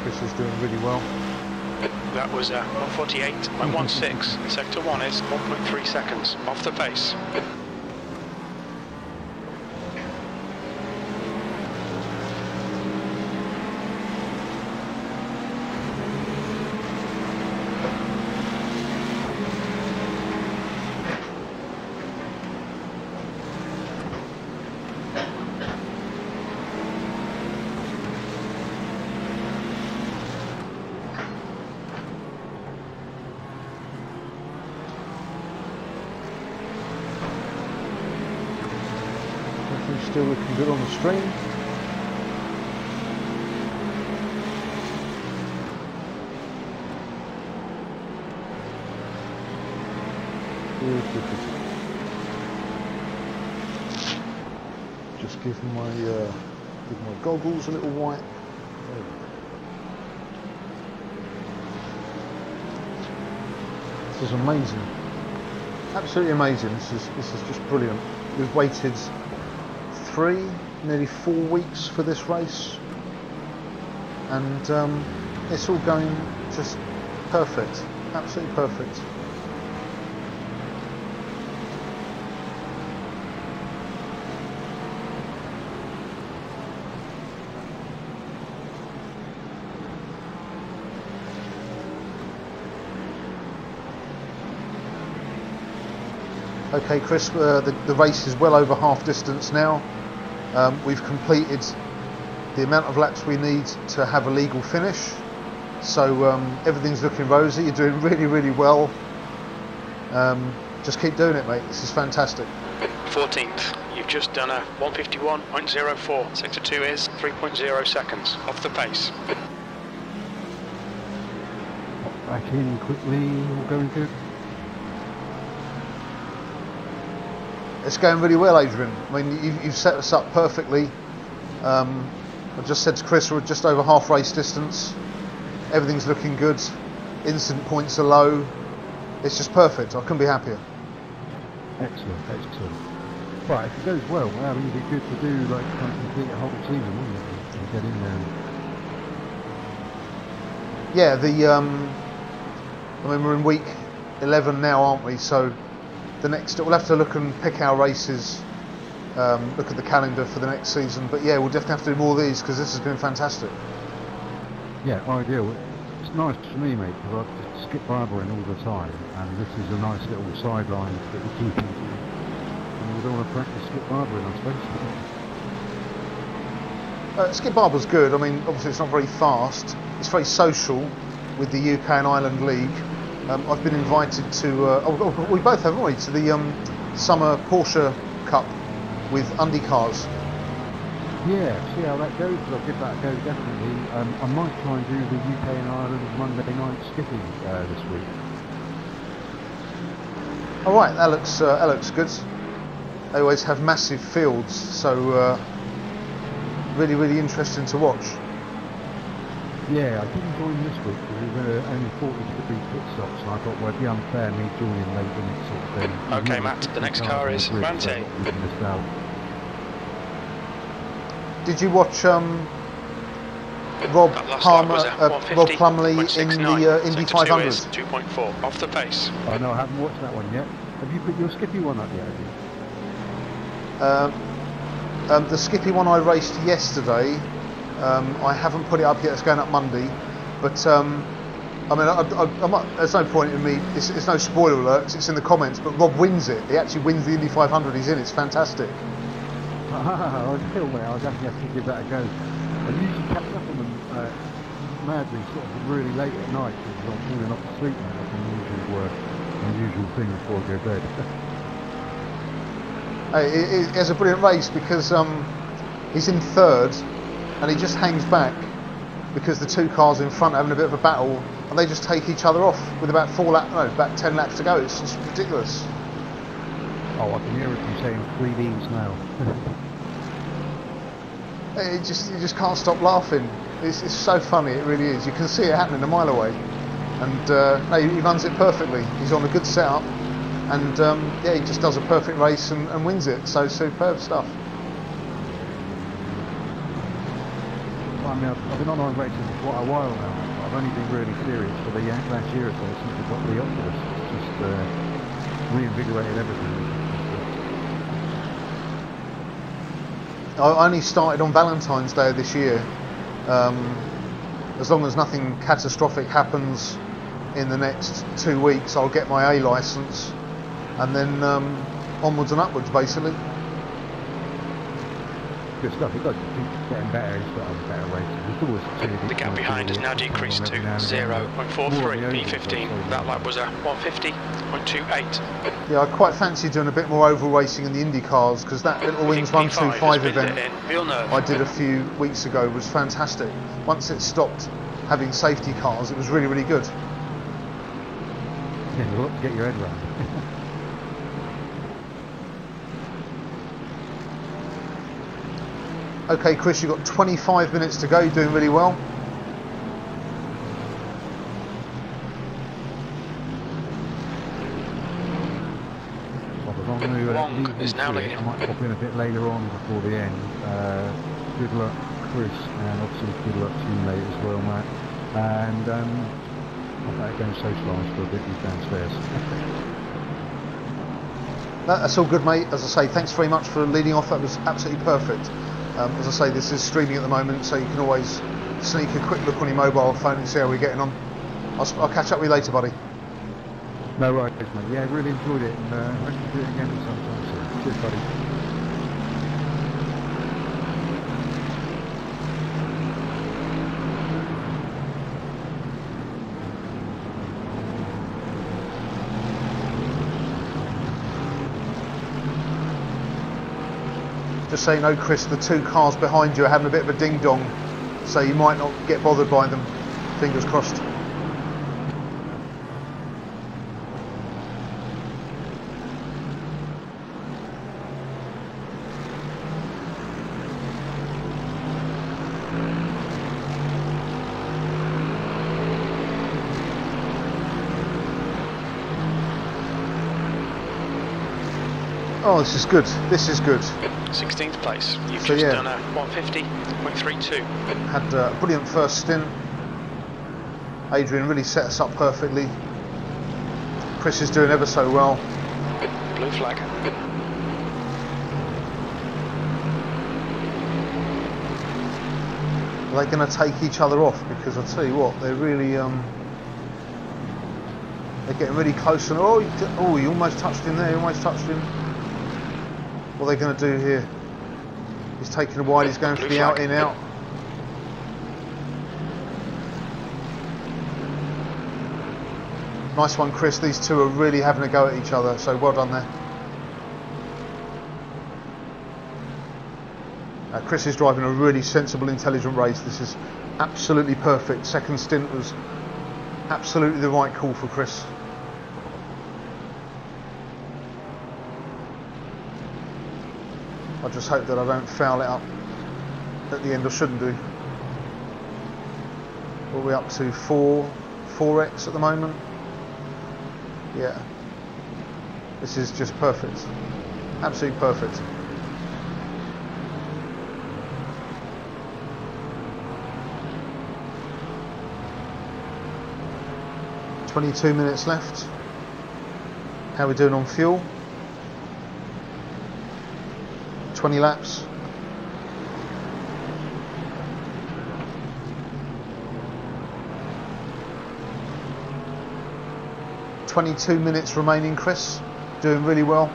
Chris is doing really well. That was 148.16. Sector 1 is 1.3 seconds off the pace. Still looking good on the stream. Just give my goggles a little wipe. This is amazing, absolutely amazing. This is just brilliant. We've waited nearly 4 weeks for this race, and it's all going just perfect, absolutely perfect. Okay, Chris, the race is well over half distance now. We've completed the amount of laps we need to have a legal finish, so everything's looking rosy. You're doing really, really well. Just keep doing it, mate. This is fantastic. 14th, you've just done a 151.04. Sector 2 is 3.0 seconds off the pace. Back in quickly, all going good. It's going really well, Adrian. I mean, you've set us up perfectly. I just said to Chris, we're just over half race distance. Everything's looking good. Incident points are low. It's just perfect. I couldn't be happier. Excellent, excellent. Right, if it goes well, I mean, it'd be good to do like kind of complete a whole season, wouldn't it? And get in there. Yeah, I mean, we're in week 11 now, aren't we? So the next, we'll have to look and pick our races, look at the calendar for the next season. But yeah, we'll definitely have to do more of these because this has been fantastic. Yeah, ideal. It's nice for me, mate, because I just skip barbering all the time, and this is a nice little sideline that we're keeping. And we don't want to practice skip barbering, I suppose. Skip barber's good. I mean, obviously it's not very fast. It's very social with the UK and Ireland League. I've been invited to, we both have, haven't we, to the summer Porsche Cup with Undercars. Yeah, see how that goes, because I'll give that a go, definitely. I might try and do the UK and Ireland Monday night skipping this week. Alright, that looks good. They always have massive fields, so really, really interesting to watch. Yeah, I didn't join this week because we were only 40-degree pit stops, and I thought, well, it'd be unfair me joining late in it sort of thing. Okay, Matt, the next car is Rante. Did you watch Rob Plumley in the Indy 500? 2.4 off the pace. Oh no, I haven't watched that one yet. Have you put your Skippy one up yet? Have you? The Skippy one I raced yesterday. I haven't put it up yet. It's going up Monday, but I mean, there's no point in me. It's no spoiler alerts. It's in the comments. But Rob wins it. He actually wins the Indy 500. He's in. It's fantastic. I feel, mate. I'll definitely have to give that a go. I usually catch up on them madly, sort of really late at night because I'm falling off to sleep. That's an unusual thing before I go to bed. It's a brilliant race because he's in third. And he just hangs back because the two cars in front are having a bit of a battle, and they just take each other off with about about 10 laps to go. It's just ridiculous. Oh, I can hear it from saying 3 leads now. You just can't stop laughing. It's so funny. It really is. You can see it happening a mile away, and no, he runs it perfectly. He's on a good setup, and yeah, he just does a perfect race and wins it. So superb stuff. I mean, I've been on iRacing for quite a while now. I've only been really serious for the last year or so since I got the Oculus. It's just reinvigorated everything. I only started on Valentine's Day of this year. As long as nothing catastrophic happens in the next 2 weeks, I'll get my A licence, and then onwards and upwards, basically. Good stuff. It does keep getting better. It's got a better race. The gap behind has now decreased to 0.43 P15. That lap was a 150.28. Yeah, I quite fancy doing a bit more oval racing in the Indy cars, because that little Wings 125 event I did a few weeks ago was fantastic. Once it stopped having safety cars, it was really, really good. Yeah, you've got to get your head around. Okay, Chris, you've got 25 minutes to go. You're doing really well. Long is now leading. I might pop in a bit later on before the end. Good luck, Chris, and obviously good luck to you, mate, as well, Matt. And I better go and socialise for a bit. He's downstairs. That's all good, mate. As I say, thanks very much for leading off. That was absolutely perfect. As I say, this is streaming at the moment, so you can always sneak a quick look on your mobile phone and see how we're getting on. I'll catch up with you later, buddy. No worries, mate. Yeah, really enjoyed it, and hope to do it again sometime soon. Cheers, buddy. Just so you know, Chris, the two cars behind you are having a bit of a ding-dong, so you might not get bothered by them. Fingers crossed. Oh, this is good. This is good. 16th place. You've just done a 150.32. Had a brilliant first stint. Adrian really set us up perfectly. Chris is doing ever so well. Blue flag. Are they going to take each other off? Because I tell you what, they're really they're getting really close. And oh, you almost touched him there. You almost touched him. What are they going to do here? He's taking a wide, he's going for the out in out. Nice one, Chris. These two are really having a go at each other, so well done there. Chris is driving a really sensible, intelligent race. This is absolutely perfect. Second stint was absolutely the right call for Chris. I just hope that I don't foul it up at the end. I shouldn't do. What are we up to? 4x at the moment? Yeah. This is just perfect. Absolutely perfect. $22 minutes left. How are we doing on fuel? 20 laps. $22 minutes remaining, Chris. Doing really well.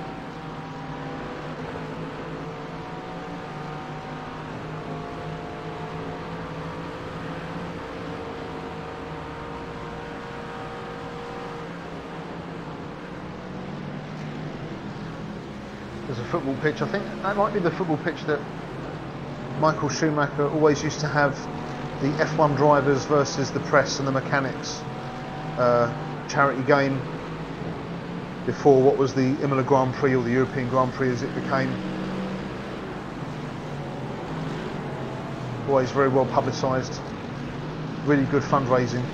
There's a football pitch. I think that might be the football pitch that Michael Schumacher always used to have the F1 drivers versus the press and the mechanics charity game before what was the Imola Grand Prix, or the European Grand Prix as it became. Always very well publicised. Really good fundraising.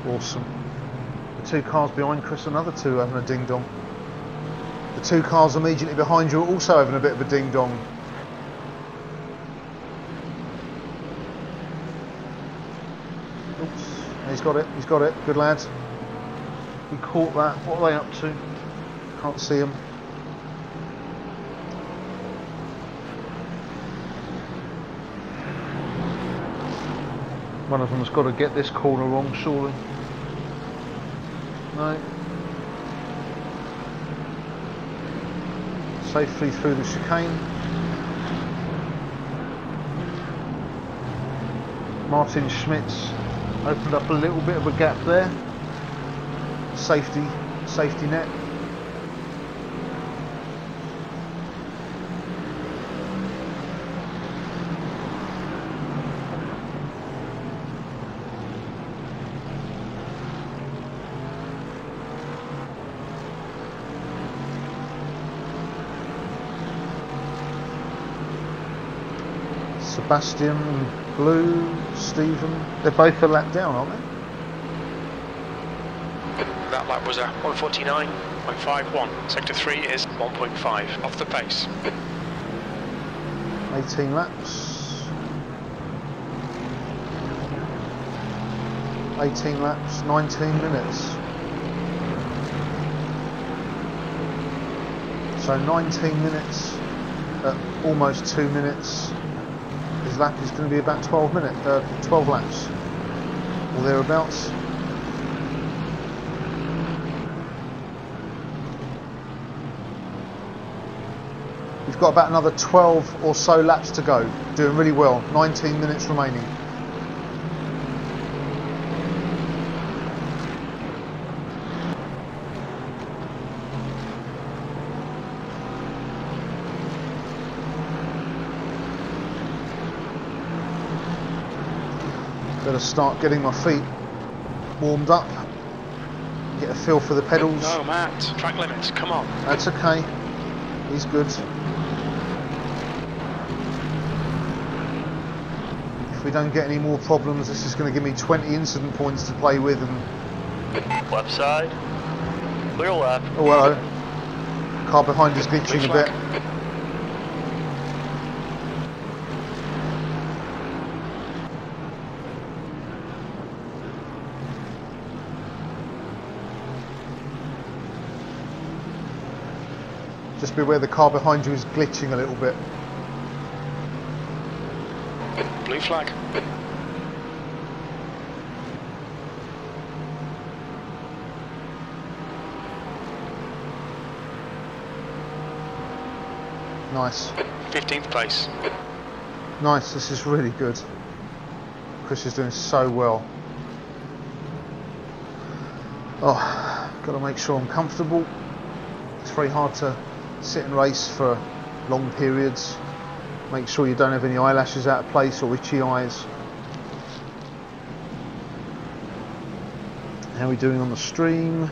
Awesome. The two cars behind Chris, another two having a ding-dong. The two cars immediately behind you are also having a bit of a ding-dong. He's got it, good lad. He caught that. What are they up to? Can't see him. One of them's got to get this corner wrong, surely. No. Safely through the chicane. Martin Schmitz opened up a little bit of a gap there. Safety net. Sebastian, Blue, Stephen, they're both a lap down, aren't they? That lap was a 149.51. Sector 3 is 1.5 off the pace. 18 laps. 18 laps, 19 minutes. So 19 minutes at almost 2 minutes. His lap is going to be about 12 laps, or thereabouts. We've got about another 12 or so laps to go. Doing really well. 19 minutes remaining. Better start getting my feet warmed up, get a feel for the pedals. No, Matt, track limits, come on. That's okay, he's good. If we don't get any more problems, this is going to give me 20 incident points to play with. And Left side. Clear left. oh, hello. Car behind is glitching a bit. Just beware, the car behind you is glitching a little bit. Blue flag. Nice. 15th place. Nice, this is really good. Chris is doing so well. Oh, got to make sure I'm comfortable. It's very hard to sit and race for long periods. Make sure you don't have any eyelashes out of place or itchy eyes. How are we doing on the stream?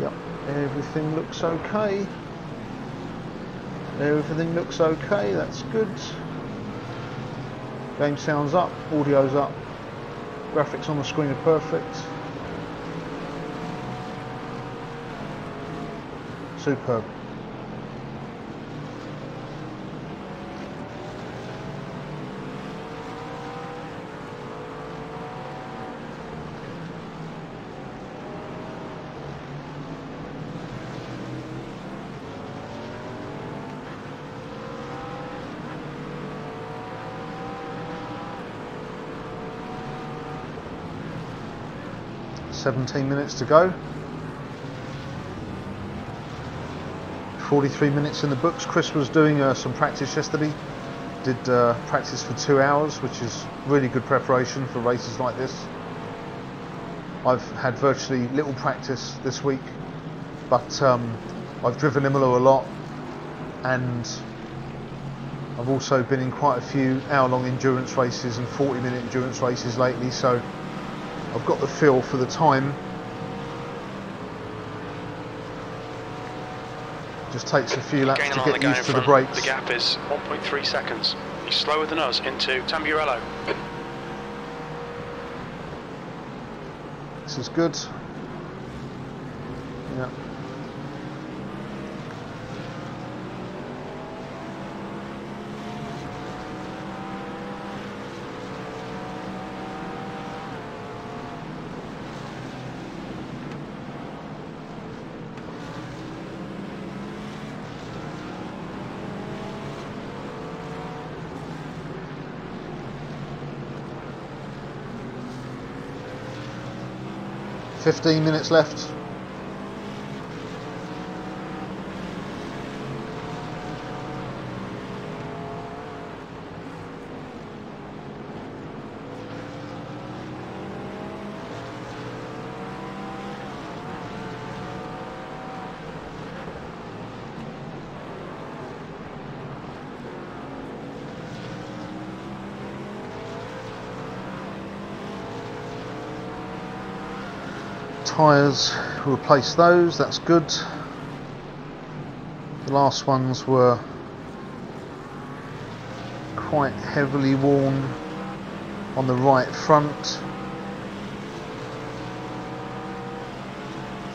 Yep, everything looks okay. Everything looks okay, that's good. Game sounds up, audio's up, graphics on the screen are perfect. Superb. "17 minutes to go. 43 minutes in the books." Chris was doing some practice yesterday. Did practice for 2 hours, which is really good preparation for races like this. I've had virtually little practice this week, but I've driven Imola a lot, and I've also been in quite a few hour-long endurance races and 40-minute endurance races lately, so I've got the feel for the time. Just takes a few laps to get used to the brakes. The gap is 1.3 seconds. He's slower than us into Tamburello. This is good. Yeah. 15 minutes left. Tyres, we'll replace those, that's good. The last ones were quite heavily worn on the right front.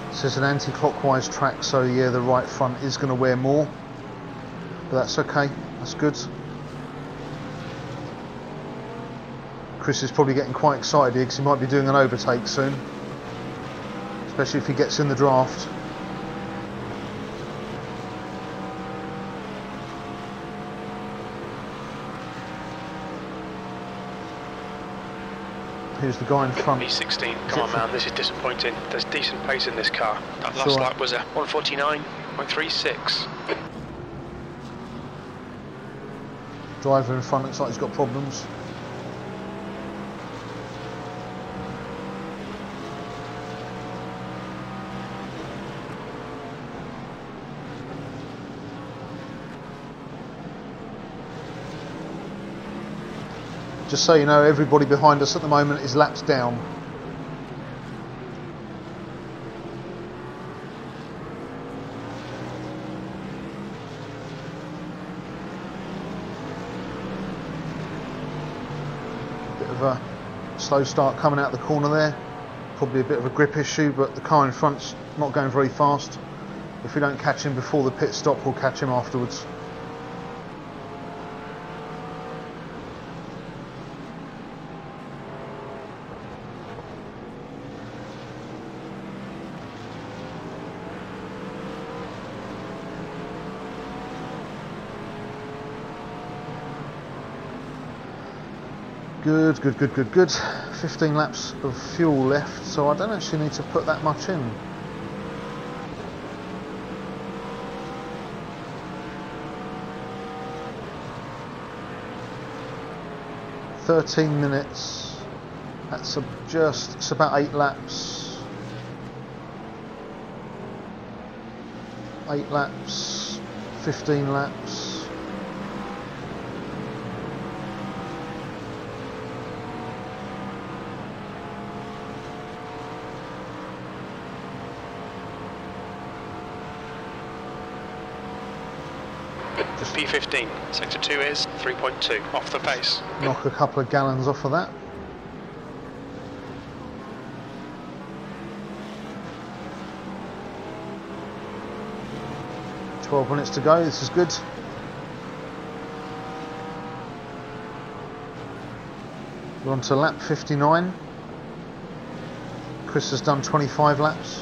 This is an anti-clockwise track, so yeah, the right front is going to wear more, but that's okay, that's good. Chris is probably getting quite excited here because he might be doing an overtake soon, especially if he gets in the draft. Here's the guy in front. B16, come on man, this is disappointing. There's decent pace in this car. That last lap was a 149.36. Driver in front looks like he's got problems. Just so you know, everybody behind us at the moment is laps down. Bit of a slow start coming out the corner there. Probably a bit of a grip issue, but the car in front's not going very fast. If we don't catch him before the pit stop, we'll catch him afterwards. Good, good, good, good, good. 15 laps of fuel left, so I don't actually need to put that much in. "13 minutes, that's it's about 8 laps. 8 laps, 15 laps. P15, sector 2 is 3.2, off the pace. Knock a couple of gallons off of that. "12 minutes to go, this is good. We're on to lap 59. Chris has done 25 laps.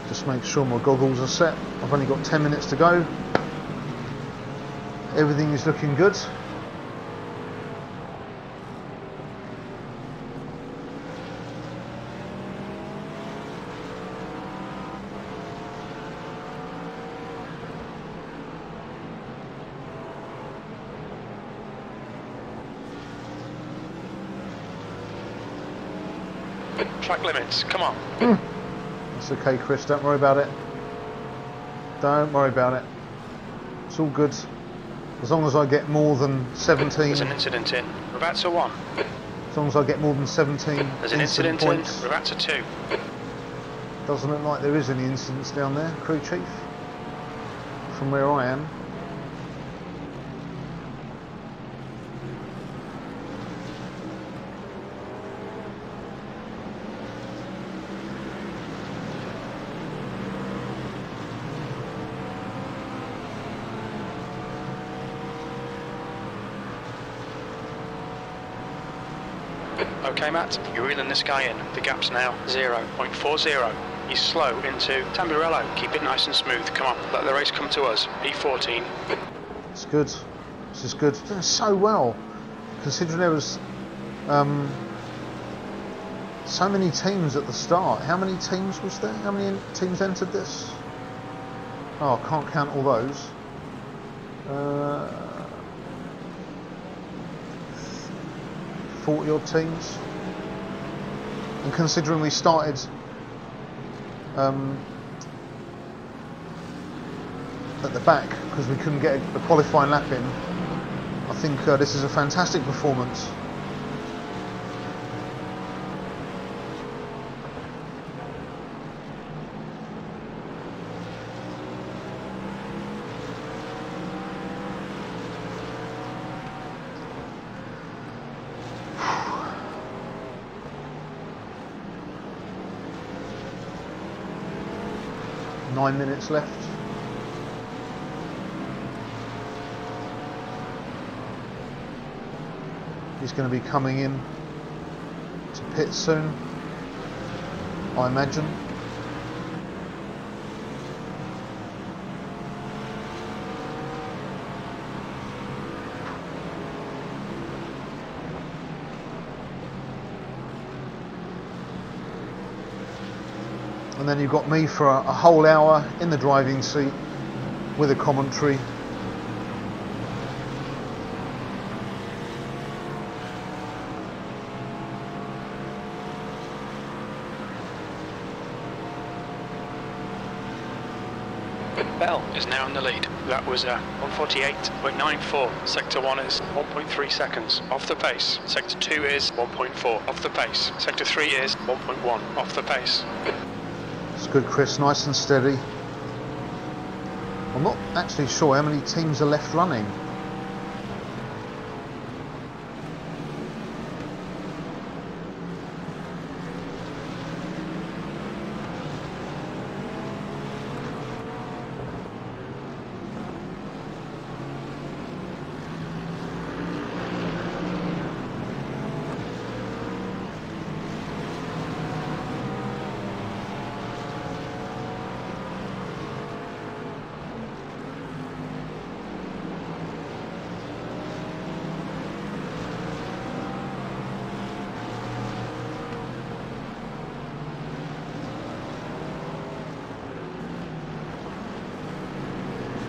Just make sure my goggles are set. I've only got 10 minutes to go. Everything is looking good. Track limits, come on. It's okay, Chris, don't worry about it. Don't worry about it. It's all good. As long as I get more than 17. There's an incident in. We're about to 1. As long as I get more than 17 There's an incident points. in. We're about to 2. Doesn't look like there is any incidents down there, crew chief, from where I am. Okay Matt, you're reeling this guy in. The gap's now 0.40. He's slow into Tamburello. Keep it nice and smooth. Come on, let the race come to us. P14. It's good. This is good. Doing so well, considering there was so many teams at the start. How many teams was there? How many teams entered this? Oh, I can't count all those. 40 odd teams. And considering we started at the back because we couldn't get a qualifying lap in, I think this is a fantastic performance. Nine minutes left. He's going to be coming in to pit soon, I imagine. And then you've got me for a whole hour in the driving seat with a commentary. Bell is now in the lead. That was 148.94. Sector 1 is 1.3 seconds off the pace. Sector 2 is 1.4 off the pace. Sector 3 is 1.1 off the pace. It's good, Chris, nice and steady. I'm not actually sure how many teams are left running.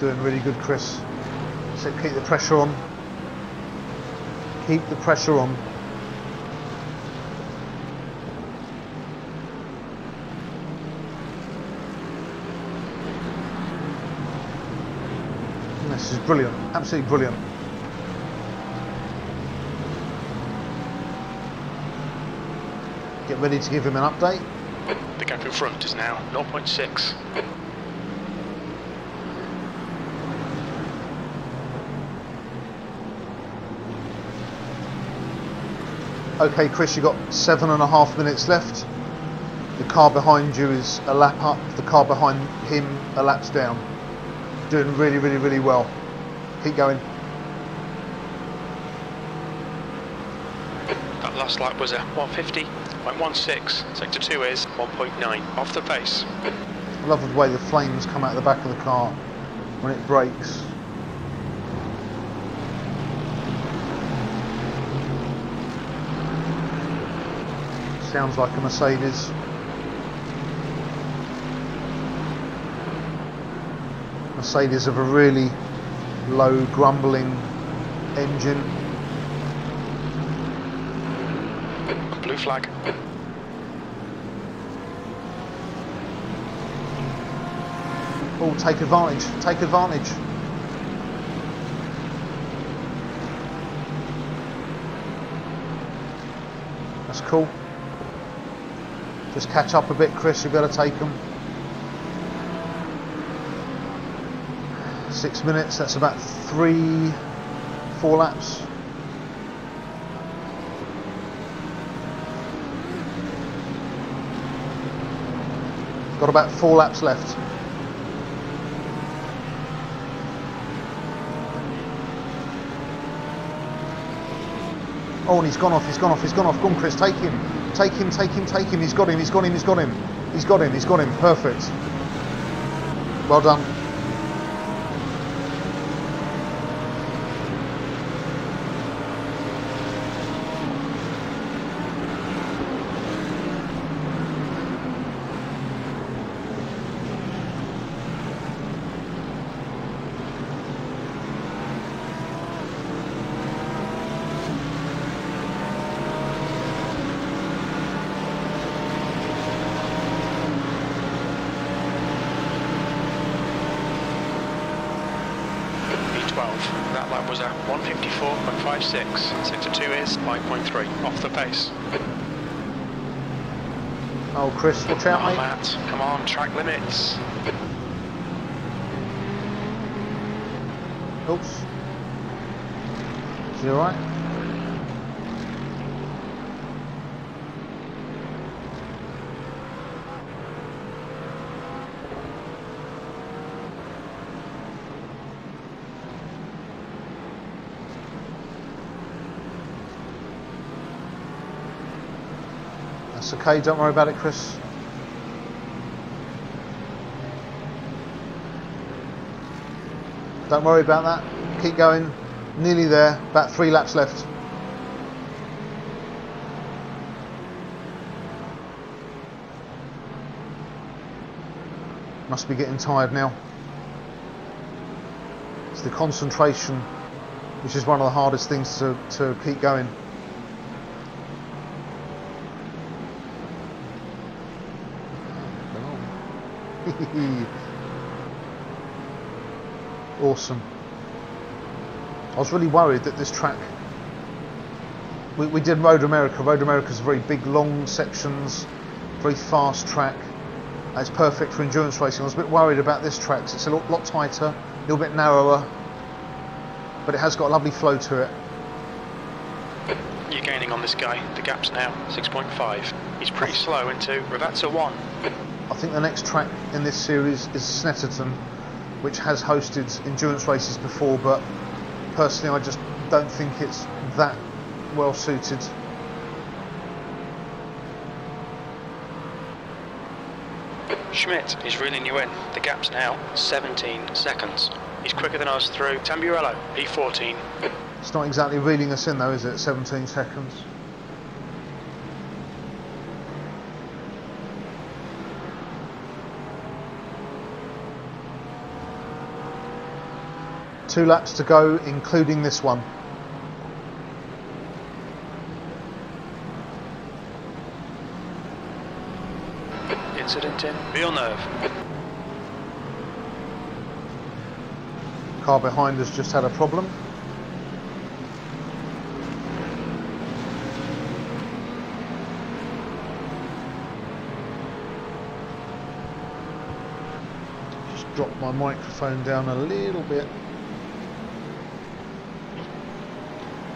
Doing really good, Chris. So keep the pressure on. Keep the pressure on. This is brilliant, absolutely brilliant. Get ready to give him an update. The gap in front is now 0.6. Okay, Chris, you've got 7.5 minutes left. The car behind you is a lap up, the car behind him a lap's down. Doing really, really, really well. Keep going. That last lap was a 150.16. Sector 2 is 1.9 off the pace. I love the way the flames come out the back of the car when it brakes. Sounds like a Mercedes. Mercedes have a really low grumbling engine. Blue flag. Oh, take advantage, take advantage. That's cool. Just catch up a bit, Chris, you've got to take them. 6 minutes, that's about 3-4 laps. Got about 4 laps left. Oh, and he's gone off, he's gone off, he's gone off. Go on, Chris, take him. Take him, take him, take him. He's got him, he's got him, he's got him. He's got him, he's got him. Perfect. Well done. That lap was a 154.56. Sector 2 is 5.3 off the pace. Oh, Chris, watch out, Come on, mate. Matt. Come on, track limits. Oops. Is he alright? That's okay, don't worry about it, Chris. Don't worry about that. Keep going. Nearly there. About 3 laps left. Must be getting tired now. It's the concentration, which is one of the hardest things to keep going. Awesome. I was really worried that this track, we did Road America. Road America's very big, long sections, very fast track. It's perfect for endurance racing. I was a bit worried about this track. It's a lot tighter, a little bit narrower, but it has got a lovely flow to it. You're gaining on this guy. The gap's now 6.5. He's pretty slow into Ravazza 1. I think the next track in this series is Snetterton, which has hosted endurance races before, but personally I just don't think it's that well suited. Schmidt is reeling you in. The gap's now 17 seconds. He's quicker than us through Tamburello, P14. It's not exactly reeling us in though, is it? 17 seconds. Two laps to go, including this one. Incident in Villeneuve. Car behind us just had a problem. Just dropped my microphone down a little bit.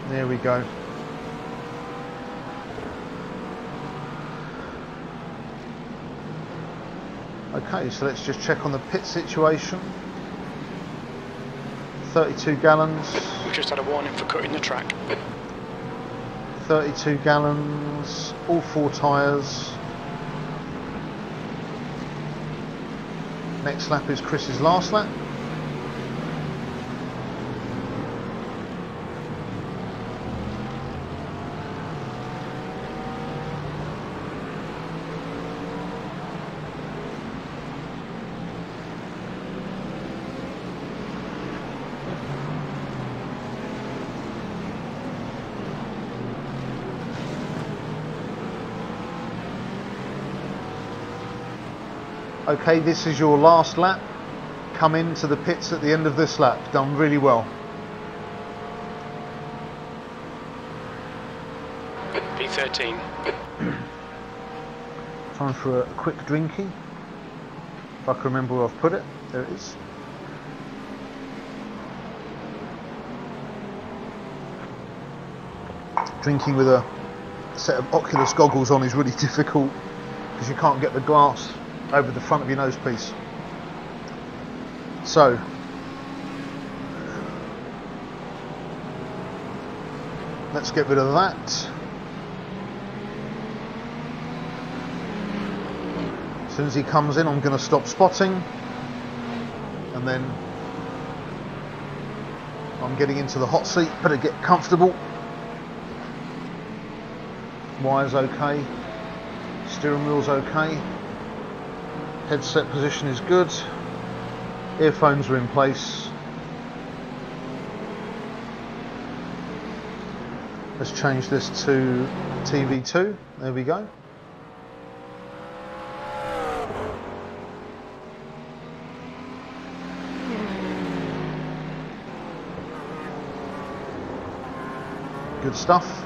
There we go. Okay, so let's just check on the pit situation. 32 gallons. We've just had a warning for cutting the track. 32 gallons, all 4 tyres. Next lap is Chris's last lap. Okay, this is your last lap. Come into the pits at the end of this lap. Done really well. P13. Time for a quick drinky. If I can remember where I've put it. There it is. Drinking with a set of Oculus goggles on is really difficult because you can't get the glass over the front of your nose piece. So let's get rid of that. As soon as he comes in, I'm going to stop spotting, and then I'm getting into the hot seat. Better get comfortable. Wires okay, steering wheel's okay, headset position is good, earphones are in place. Let's change this to TV2, there we go. Good stuff.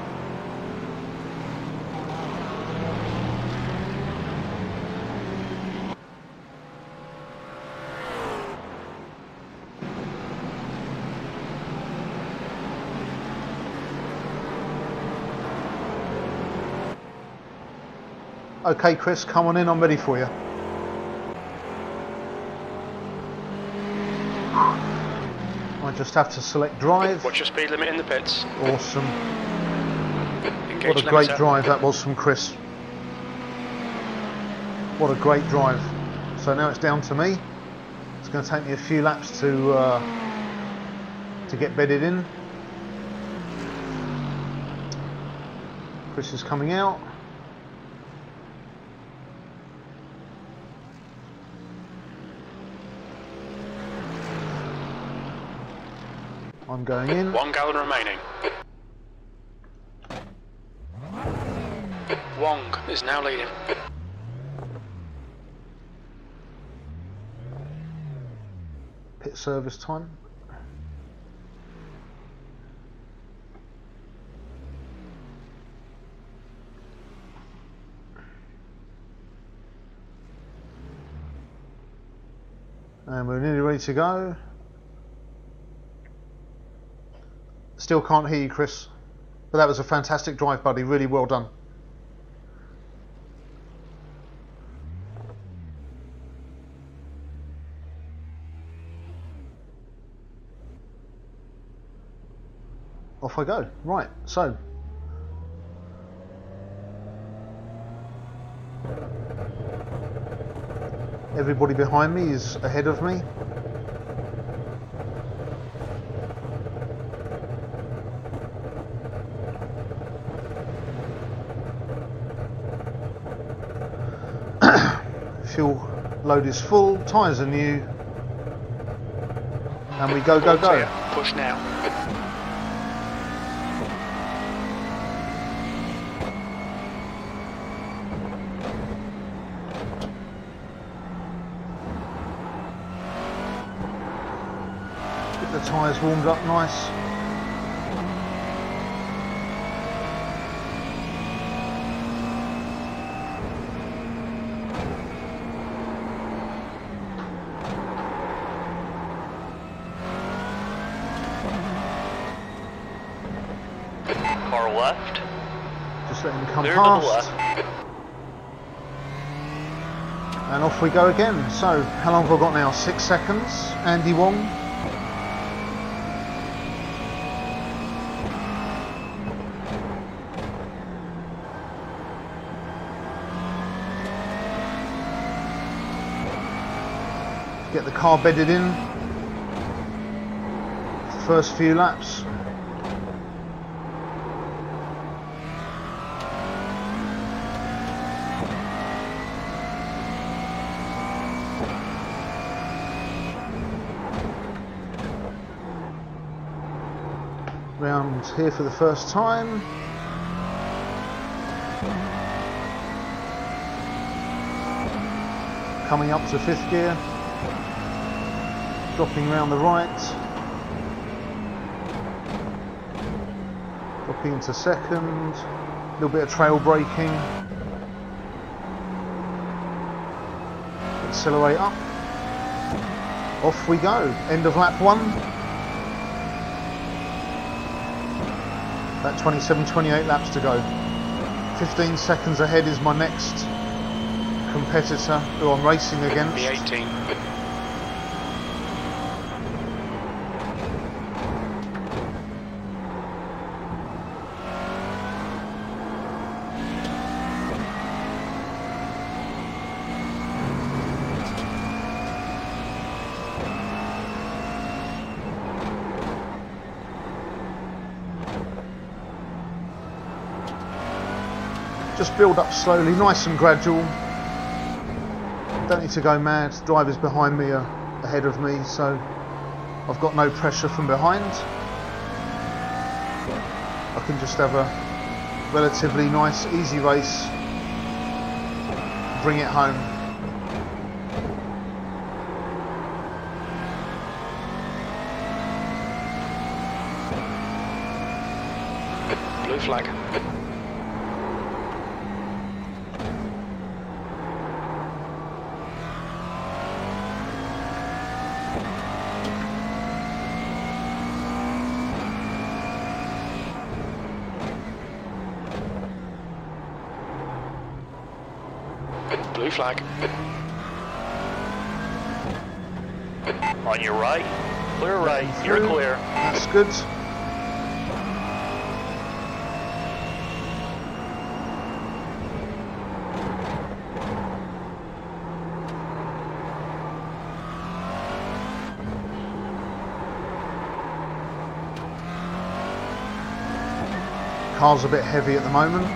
Okay, Chris, come on in, I'm ready for you. I just have to select drive. What's your speed limit in the pits? Awesome. Engage What a great limiter. drive that was from Chris. What a great drive. So now it's down to me. It's going to take me a few laps to get bedded in. Chris is coming out. I'm going in. 1 gallon remaining. Wong is now leading. Pit service time. And we're nearly ready to go. Still can't hear you, Chris, but that was a fantastic drive, buddy. Really well done. Off I go. Right, so everybody behind me is ahead of me. Fuel load is full, tyres are new, and we go, go, go. Push now. Get the tyres warmed up nice. Car left. Just let him come Clear to the past. left. And off we go again. So, how long have I got now? 6 seconds. Andy Wong. Get the car bedded in. First few laps. Round here for the first time. Coming up to 5th gear. Dropping round the right. Dropping into 2nd. A little bit of trail braking. Accelerate up. Off we go. End of lap 1. About 27, 28 laps to go. 15 seconds ahead is my next competitor who I'm racing against. B18. Just build up slowly, nice and gradual. Don't need to go mad. Drivers behind me are ahead of me, so I've got no pressure from behind. I can just have a relatively nice, easy race. Bring it home. Blue flag. Blue flag. On your right. Clear right. You're Through. clear. That's good. Car's a bit heavy at the moment.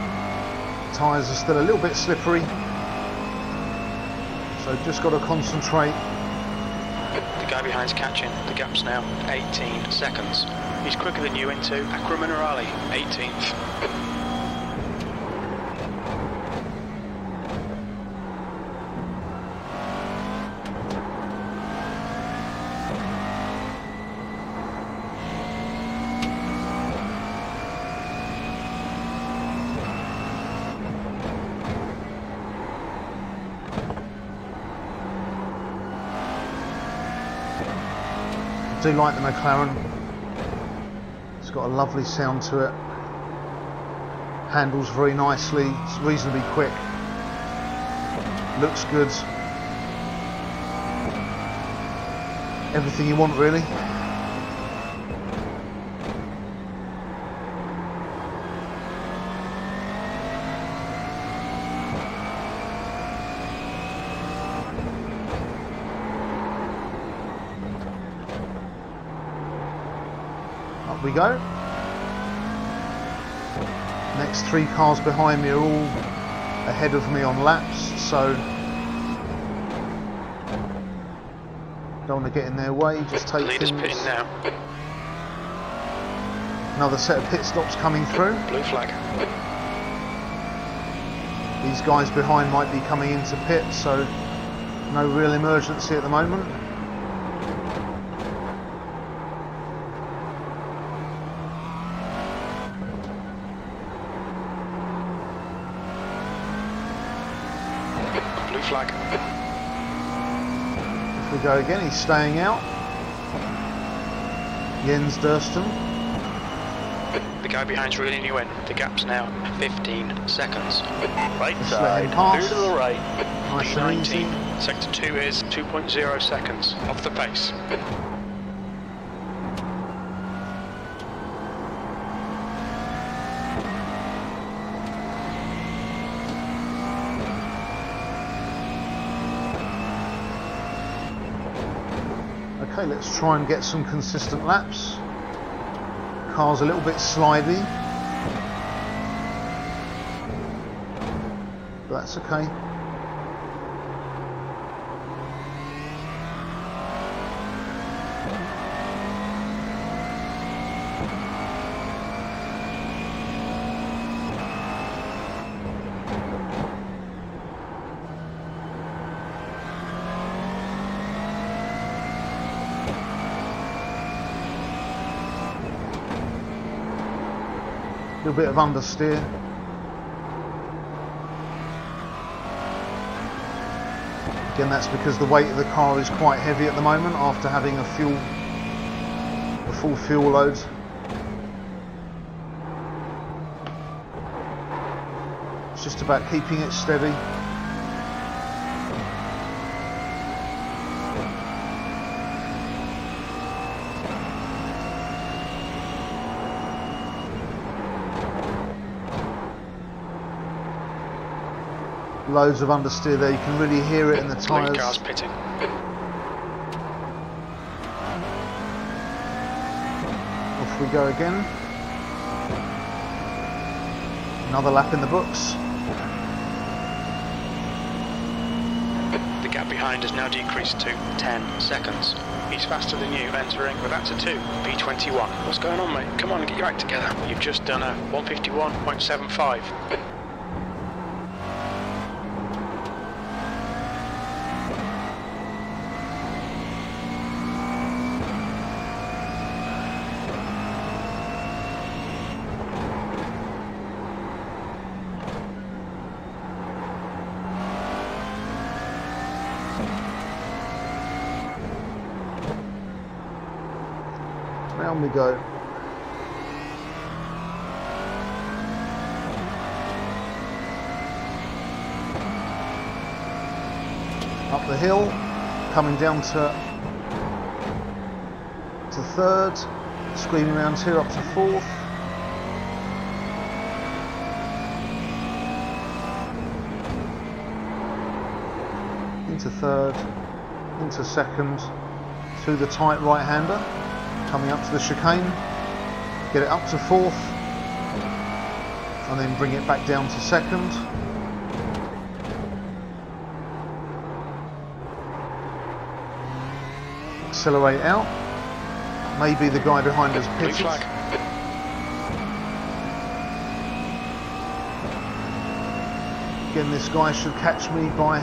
Tyres are still a little bit slippery. So just got to concentrate. The guy behind's catching. The gap's now 18 seconds. He's quicker than you into Acqua Minerale, 18th. I do like the McLaren. It's got a lovely sound to it. Handles very nicely. It's reasonably quick. Looks good. Everything you want, really. Up we go. Next 3 cars behind me are all ahead of me on laps, so don't want to get in their way, just take Leader's things. pitting now. Another set of pit stops coming through. Blue flag. These guys behind might be coming into pit, so no real emergency at the moment. Blue flag. If we go again, he's staying out. Jens Dursten. The guy behind's reeling you in. The gap's now 15 seconds. Right Just side. let him pass. Clear to the right. Nice and easy. P19. Sector 2 is 2.0 seconds off the pace. Okay, let's try and get some consistent laps. Car's a little bit slidey, but that's okay. Little bit of understeer. Again, that's because the weight of the car is quite heavy at the moment after having a full fuel load. It's just about keeping it steady. Loads of understeer there, you can really hear it in the Lead tyres. car's pitting. Off we go again. Another lap in the books. The gap behind has now decreased to 10 seconds. He's faster than you, entering, but that's a 2, P21. What's going on, mate? Come on, get your act together. You've just done a 151.75. Down we go. Up the hill, coming down to third, screaming around here up to fourth. Into third, into second, through the tight right-hander. Coming up to the chicane, get it up to fourth, and then bring it back down to second. Accelerate out. Maybe the guy behind us pitted. Again, this guy should catch me by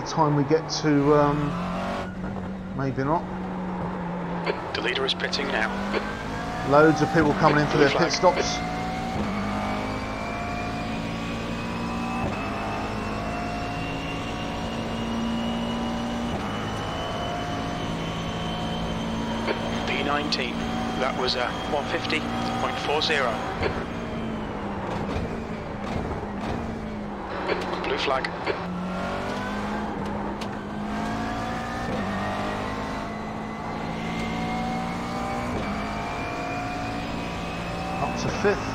time we get to maybe not. The leader is pitting now. Loads of people coming in for their pit stops. P19, that was a 150.40. Blue flag. To fifth.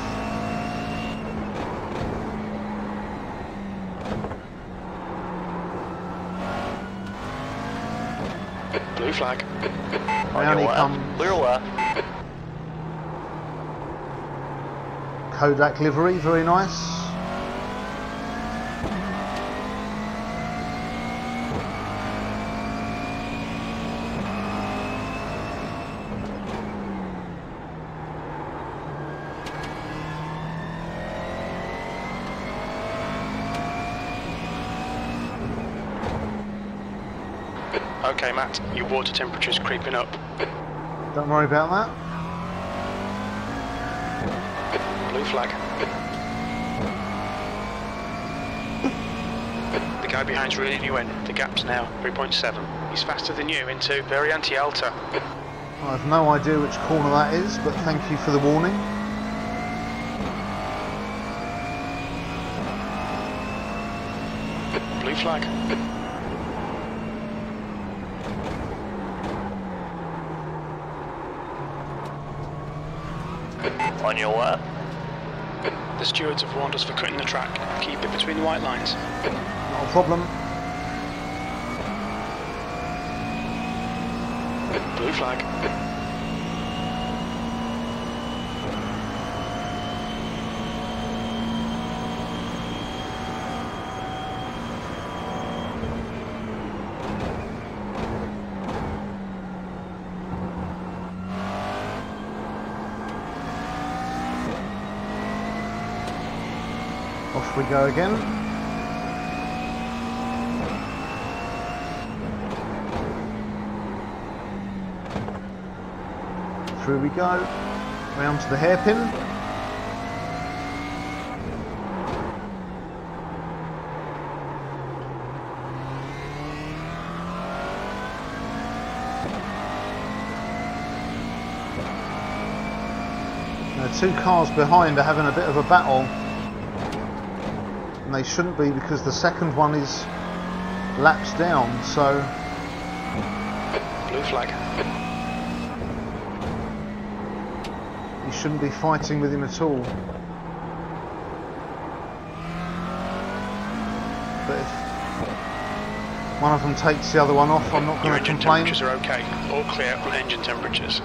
Blue flag. Down he comes. Clear left. Kodak livery, very nice. Okay, Matt, your water temperature's creeping up. Don't worry about that. Blue flag. The guy behind's reeling you in. The gap's now 3.7. He's faster than you into very anti-alta. I have no idea which corner that is, but thank you for the warning. Blue flag. On your left. The stewards have warned us for cutting the track. Keep it between the white lines. Not a problem. Blue flag. Off we go again. Through we go, round to the hairpin. Now, two cars behind are having a bit of a battle. They shouldn't be, because the second one is laps down, so blue flag. You shouldn't be fighting with him at all. But if one of them takes the other one off, I'm not going to complain. Your engine temperatures are okay. All clear on engine temperatures.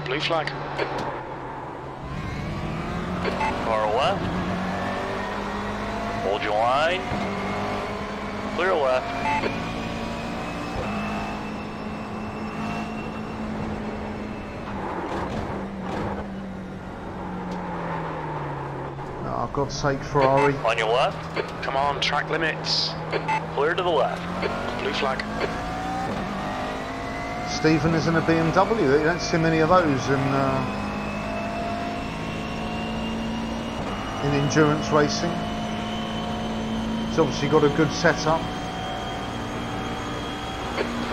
Blue flag. Car left. Hold your line. Clear left. Oh, God's sake, Ferrari. On your left. Come on, track limits. Clear to the left. Blue flag. Stephen is in a BMW. You don't see many of those in endurance racing. He's obviously got a good setup.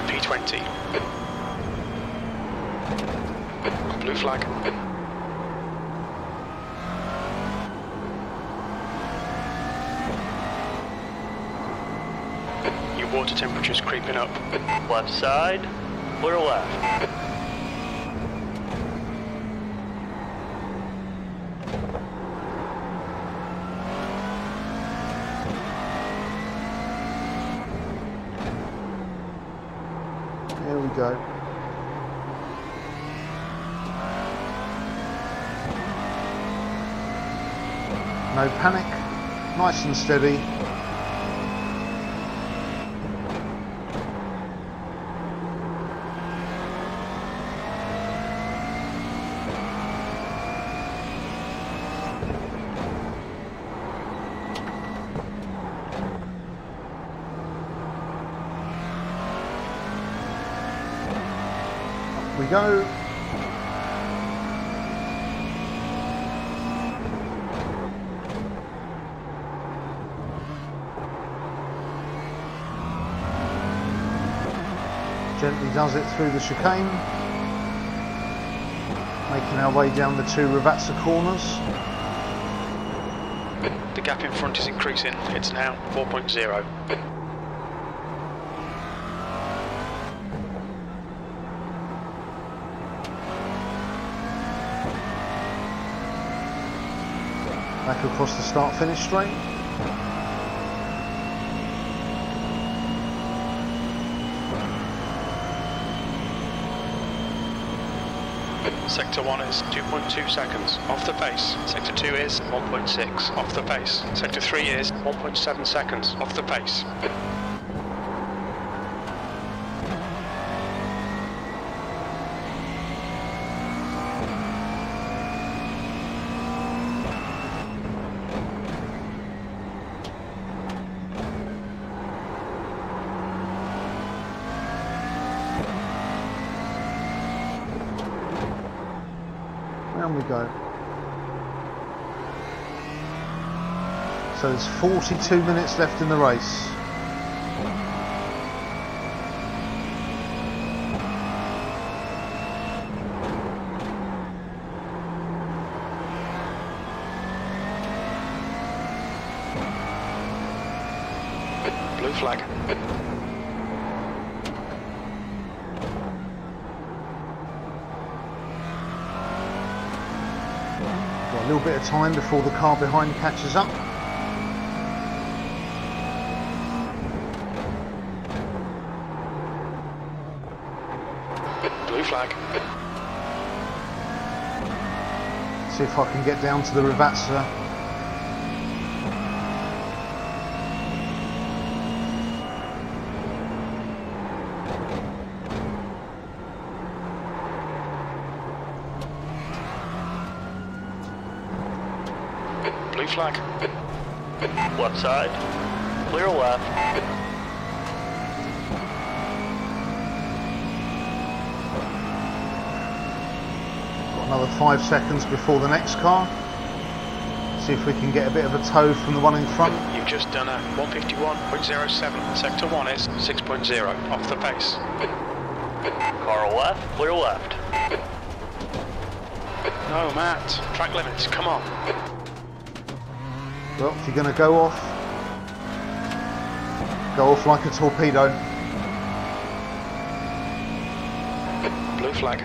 P20. Blue flag. Your water temperature's creeping up. Left side. Clear left. Here we go. No panic. Nice and steady. We go. Gently does it through the chicane, making our way down the two Ravazza corners. The gap in front is increasing. It's now 4.0. Back across the start-finish straight. Sector 1 is 2.2 seconds off the pace. Sector 2 is 1.6 off the pace. Sector 3 is 1.7 seconds off the pace. Down we go. So there's 42 minutes left in the race. Blue flag. Got a little bit of time before the car behind catches up. Blue flag. See if I can get down to the Ravazza. Blue flag. Left side. Clear left. Got another 5 seconds before the next car. See if we can get a bit of a tow from the one in front. You've just done a 151.07. Sector 1 is 6.0 off the pace. Car left. Clear left. No, Matt. Track limits. Come on. Well, if you're going to go off like a torpedo. Blue flag.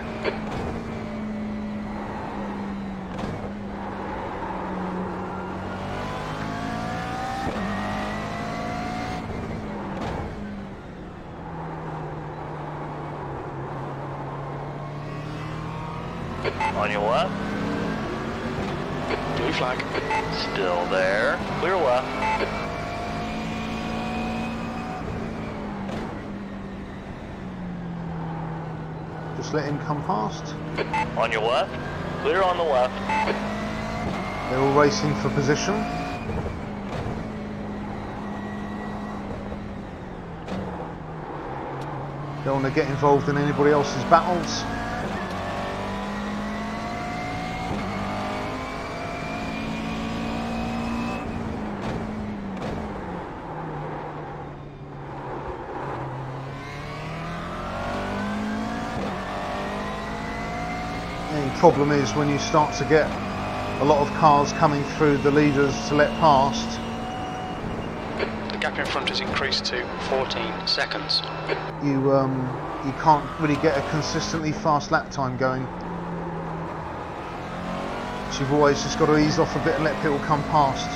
On your left. Blue flag. Still there. Clear left. Just let him come past. On your left. Clear on the left. They're all racing for position. Don't want to get involved in anybody else's battles. The problem is when you start to get a lot of cars coming through the leaders to let past. The gap in front has increased to 14 seconds. You can't really get a consistently fast lap time going. So you've always just got to ease off a bit and let people come past.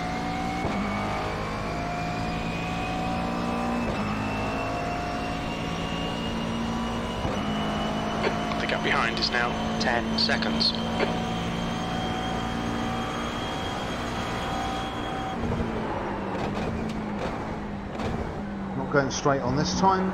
The gap behind is now 10 seconds. Not going straight on this time.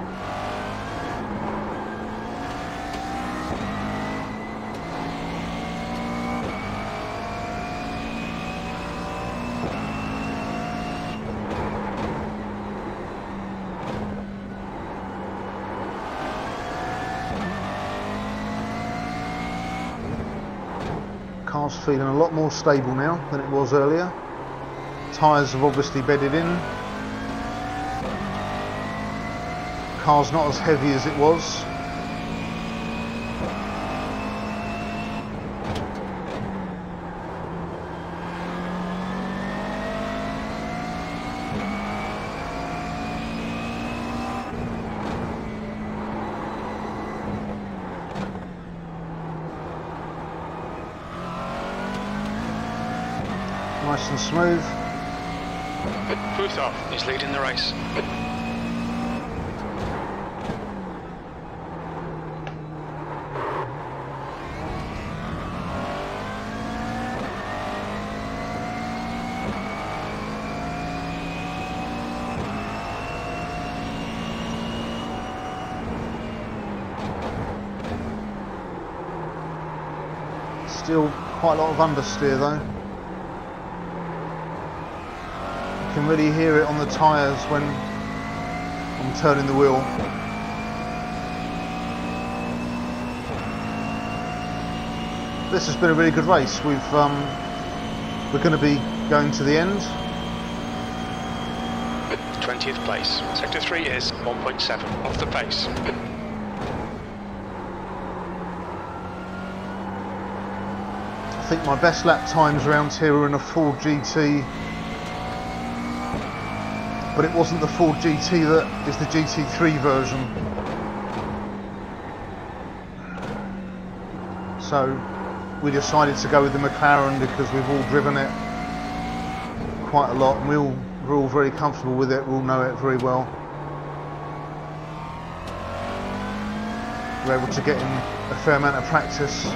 Car's feeling a lot more stable now than it was earlier. Tyres have obviously bedded in. Car's not as heavy as it was. Nice and smooth. Boothov is leading the race. Still quite a lot of understeer though. You can really hear it on the tyres when I'm turning the wheel. This has been a really good race. We're going to be going to the end. 20th place. Sector 3 is 1.7 off the pace. I think my best lap times around here are in a Ford GT, but it wasn't the Ford GT that is the GT3 version. So we decided to go with the McLaren because we've all driven it quite a lot and we're all very comfortable with it, we all know it very well. We're able to get in a fair amount of practice.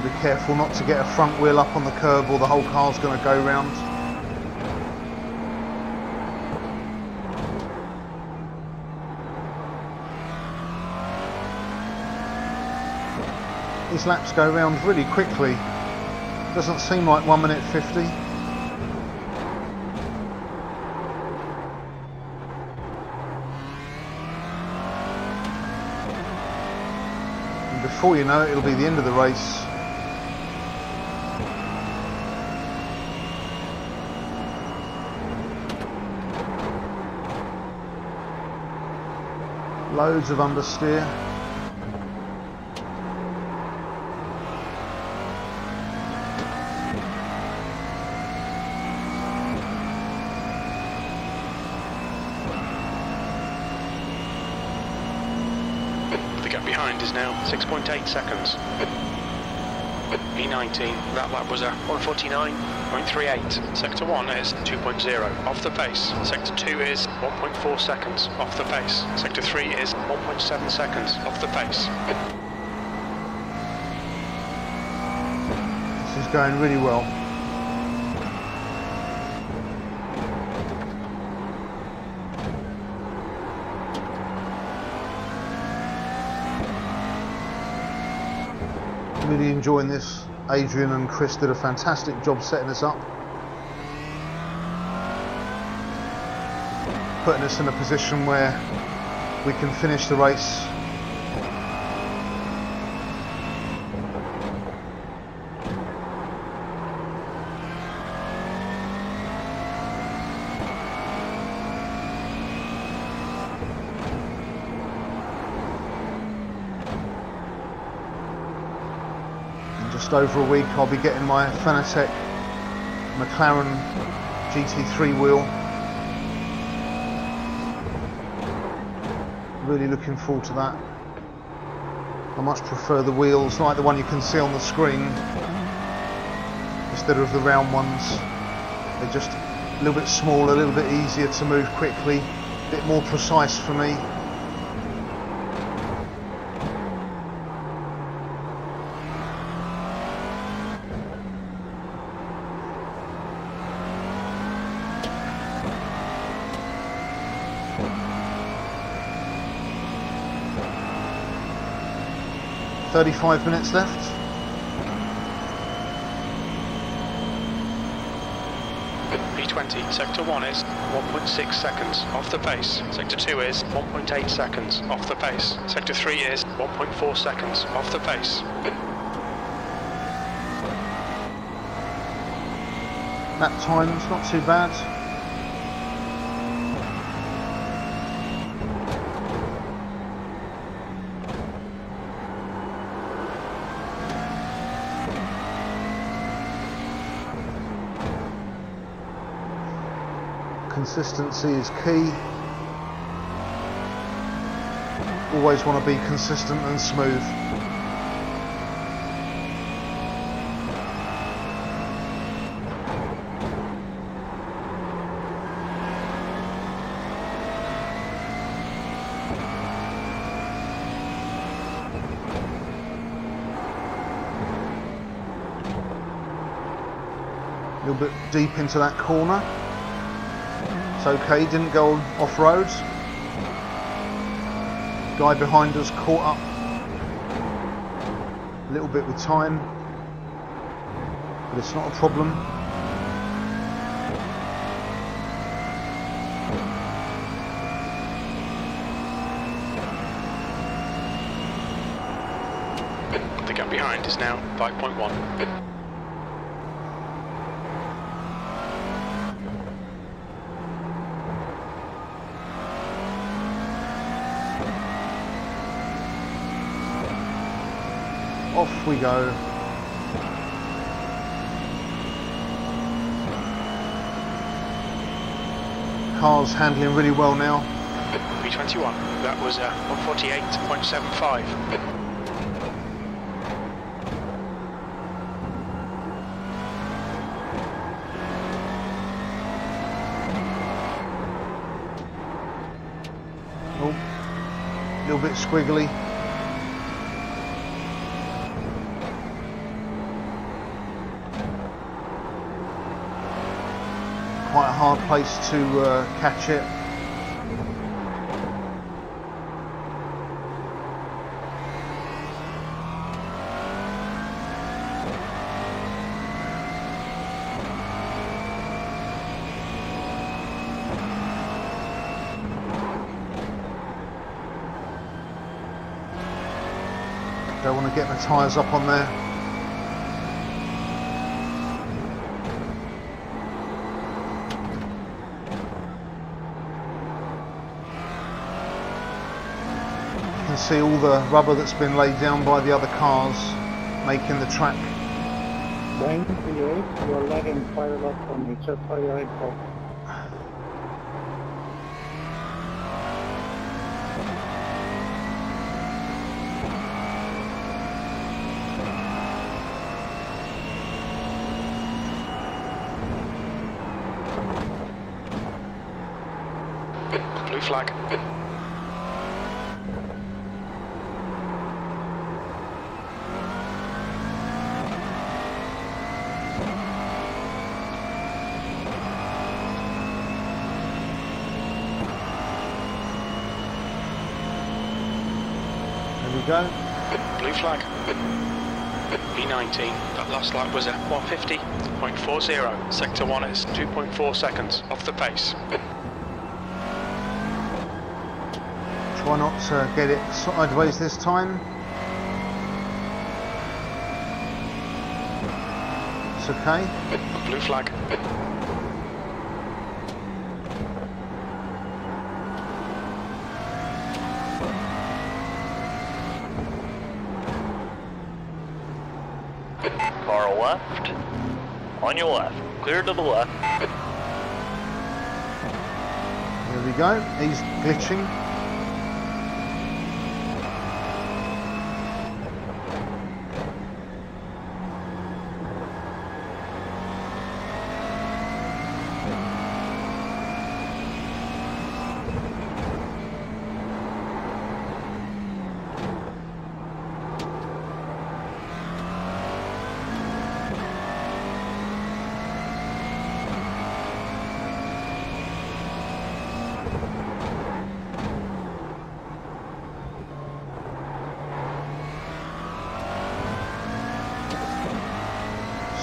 Be careful not to get a front wheel up on the curb or the whole car's going to go round. These laps go round really quickly. Doesn't seem like 1 minute 50. And before you know it, it'll be the end of the race. Loads of understeer. The gap behind is now 6.8 seconds. P19, that lap was a 149.38. Sector 1 is 2.0 off the pace. Sector 2 is 1.4 seconds off the pace. Sector 3 is 1.7 seconds off the pace. This is going really well. Really enjoying this. Adrian and Chris did a fantastic job setting us up, putting us in a position where we can finish the race. Just over a week I'll be getting my Fanatec McLaren GT3 wheel. Really looking forward to that. I much prefer the wheels like the one you can see on the screen instead of the round ones. They're just a little bit smaller, a little bit easier to move quickly, a bit more precise for me. "35 minutes left." P20, Sector 1 is 1.6 seconds off the pace. Sector 2 is 1.8 seconds off the pace. Sector 3 is 1.4 seconds off the pace. That time's not too bad. Consistency is key. Always want to be consistent and smooth. A little bit deep into that corner. It's okay, didn't go off-road. Guy behind us caught up a little bit with time, but it's not a problem. The gap behind is now 5.1. Off we go. Car's handling really well now. B21, that was 148.75. Oh, a little bit squiggly. Quite a hard place to catch it. Don't want to get my tyres up on there. See all the rubber that's been laid down by the other cars making the track. 938, you're lagging quite a lot from me, just for your info. Blue flag. There we go. Blue flag. P19. That last lap was a 150.40. Sector 1 is 2.4 seconds off the pace. Try not to get it sideways this time. It's okay. Blue flag. Car left. On your left. Clear to the left. There we go. He's glitching.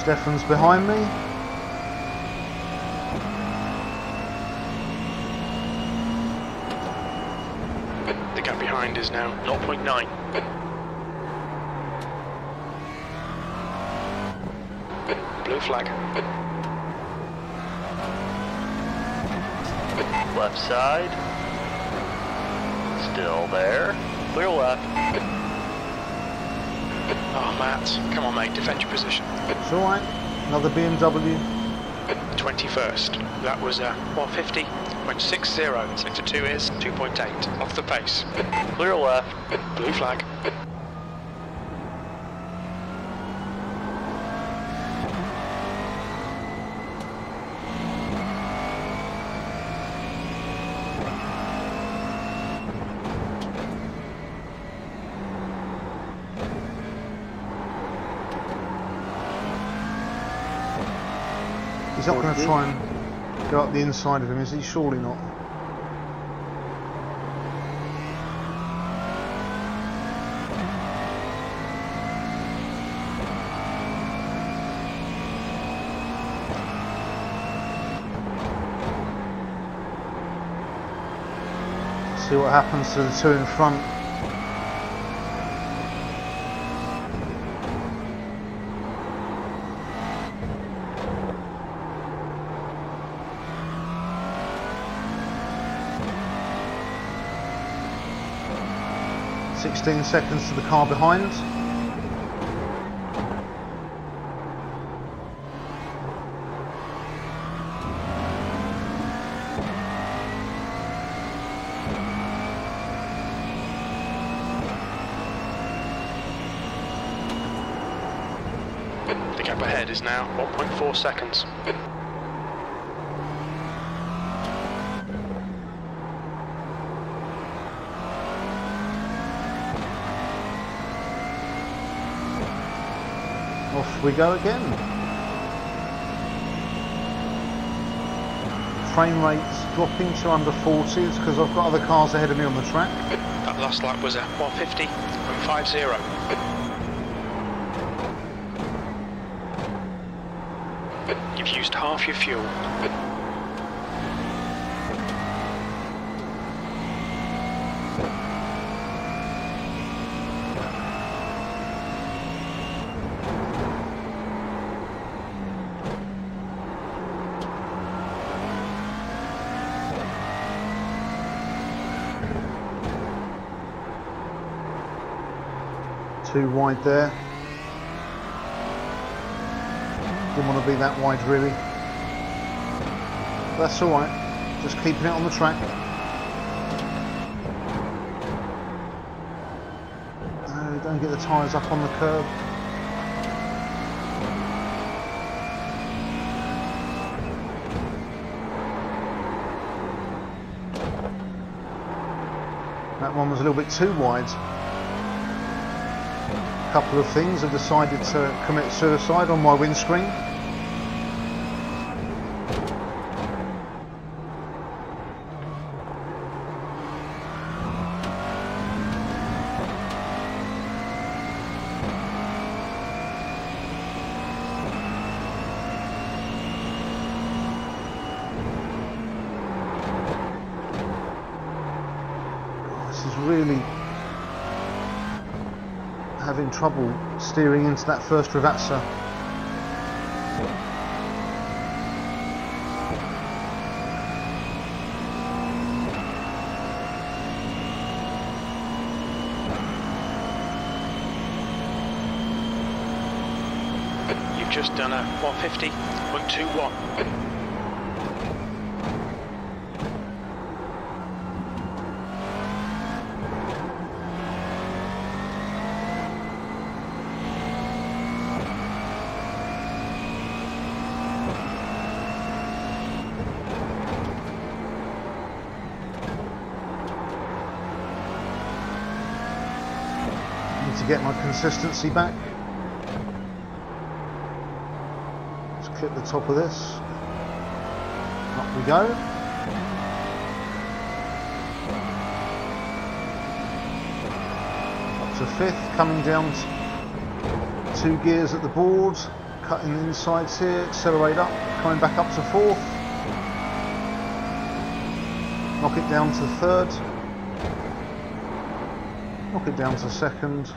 Stefan's behind me. The gap behind is now 0.9. Blue flag. Left side. Still there. Clear left. Oh, Matt, come on, mate, defend your position. It's alright. Another BMW. 21st. That was a 150.60. Sector 2 is 2.8 off the pace. Clear left. Blue flag. He's not going to try and go up the inside of him, is he? Surely not. See what happens to the two in front. .16 seconds to the car behind. The gap ahead is now 1.4 seconds. Off we go again. Frame rate's dropping to under 40. It's because I've got other cars ahead of me on the track. That last lap was a 150.50. You've used half your fuel. Too wide there. Didn't want to be that wide really. That's alright. Just keeping it on the track. No, don't get the tyres up on the curb. That one was a little bit too wide. A couple of things. I decided to commit suicide on my windscreen. Really having trouble steering into that first Ravazza. You've just done a 150.21. To get my consistency back. Just clip the top of this. Up we go. Up to fifth, coming down to 2 gears at the board, cutting the insides here, accelerate up, coming back up to fourth. Knock it down to third. Knock it down to second.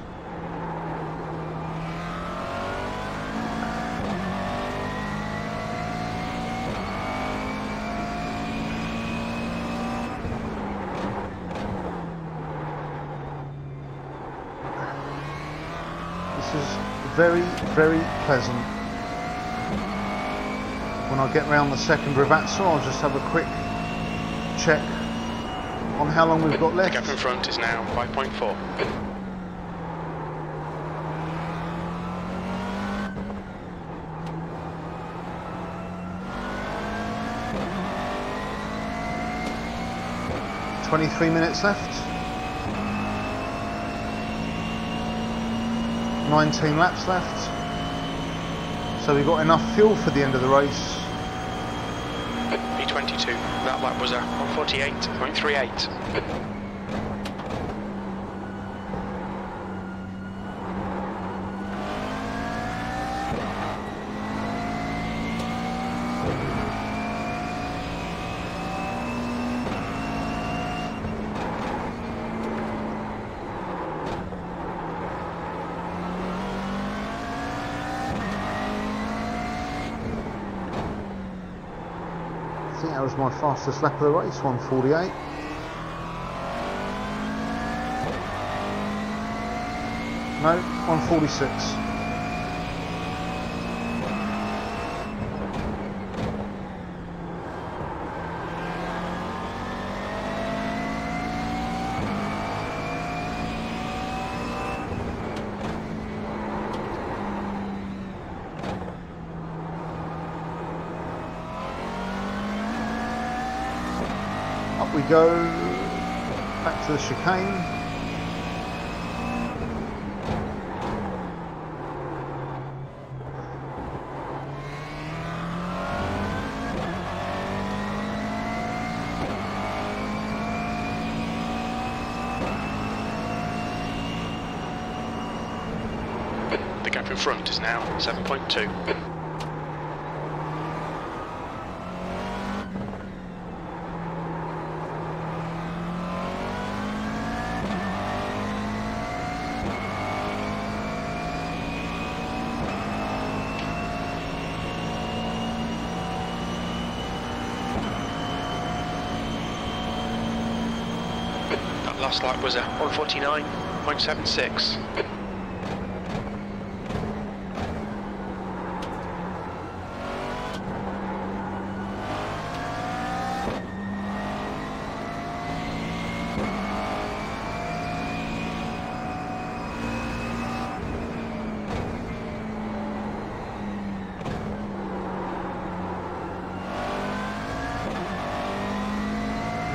This is very, very pleasant. When I get round the second Ravazza, I'll just have a quick check on how long we've got left. The gap in front is now 5.4. $23 minutes left. 19 laps left. So we've got enough fuel for the end of the race. P22, that lap was a 148.38. I think that was my fastest lap of the race, 1:48. No, 1:46. Up we go, back to the chicane. The gap in front is now 7.2. Last lap was a 149.76.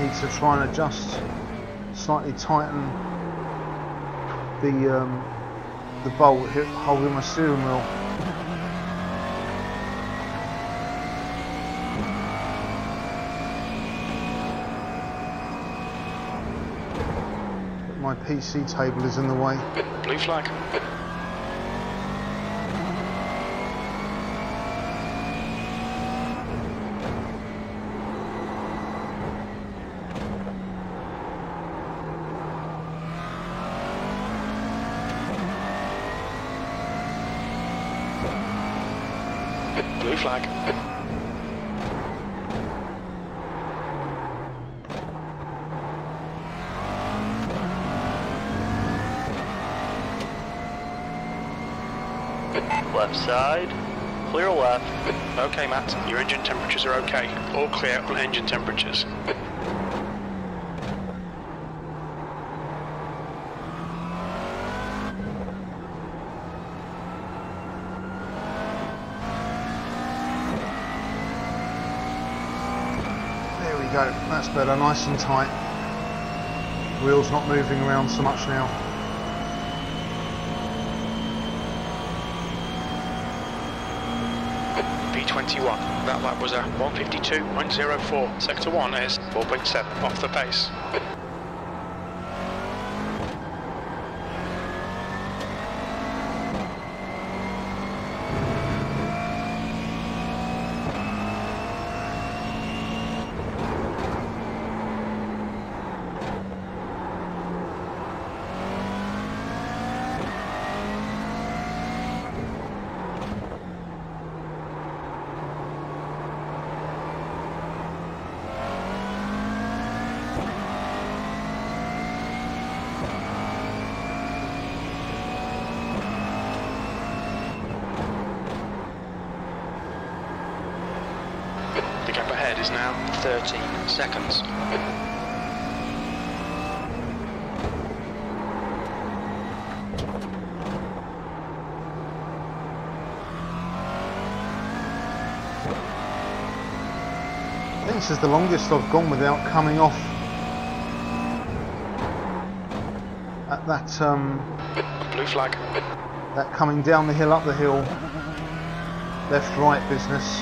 Need to try and adjust slightly tighten the bolt holding my steering wheel. But my PC table is in the way. Blue flag. Blue flag. Left side. Clear left. Okay, Matt, your engine temperatures are okay. All clear on engine temperatures. There we go, that's better, nice and tight. Wheels not moving around so much now. V21, that lap was a 152.04. Sector 1 is 4.7 off the pace. The gap ahead is now 13 seconds. I think this is the longest I've gone without coming off at that Blue flag. that coming down the hill, up the hill, left right business.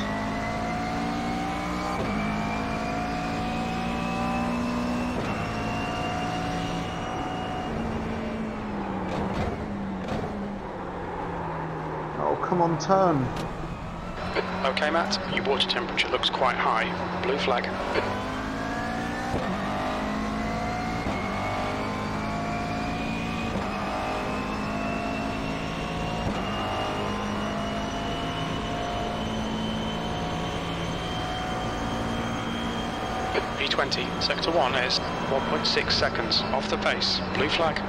Oh, come on, turn. Okay, Matt, your water temperature looks quite high. Blue flag. V20, sector 1 is 1.6 seconds off the pace. Blue flag.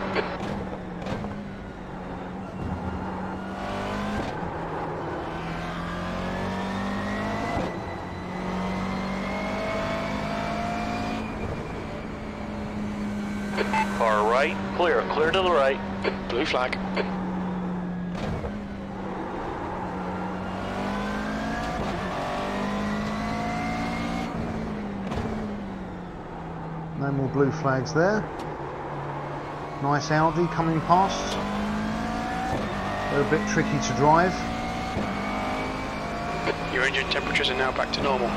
Car right. Clear. Clear to the right. Blue flag. No more blue flags there. Nice Audi coming past. They're a bit tricky to drive. Your engine temperatures are now back to normal.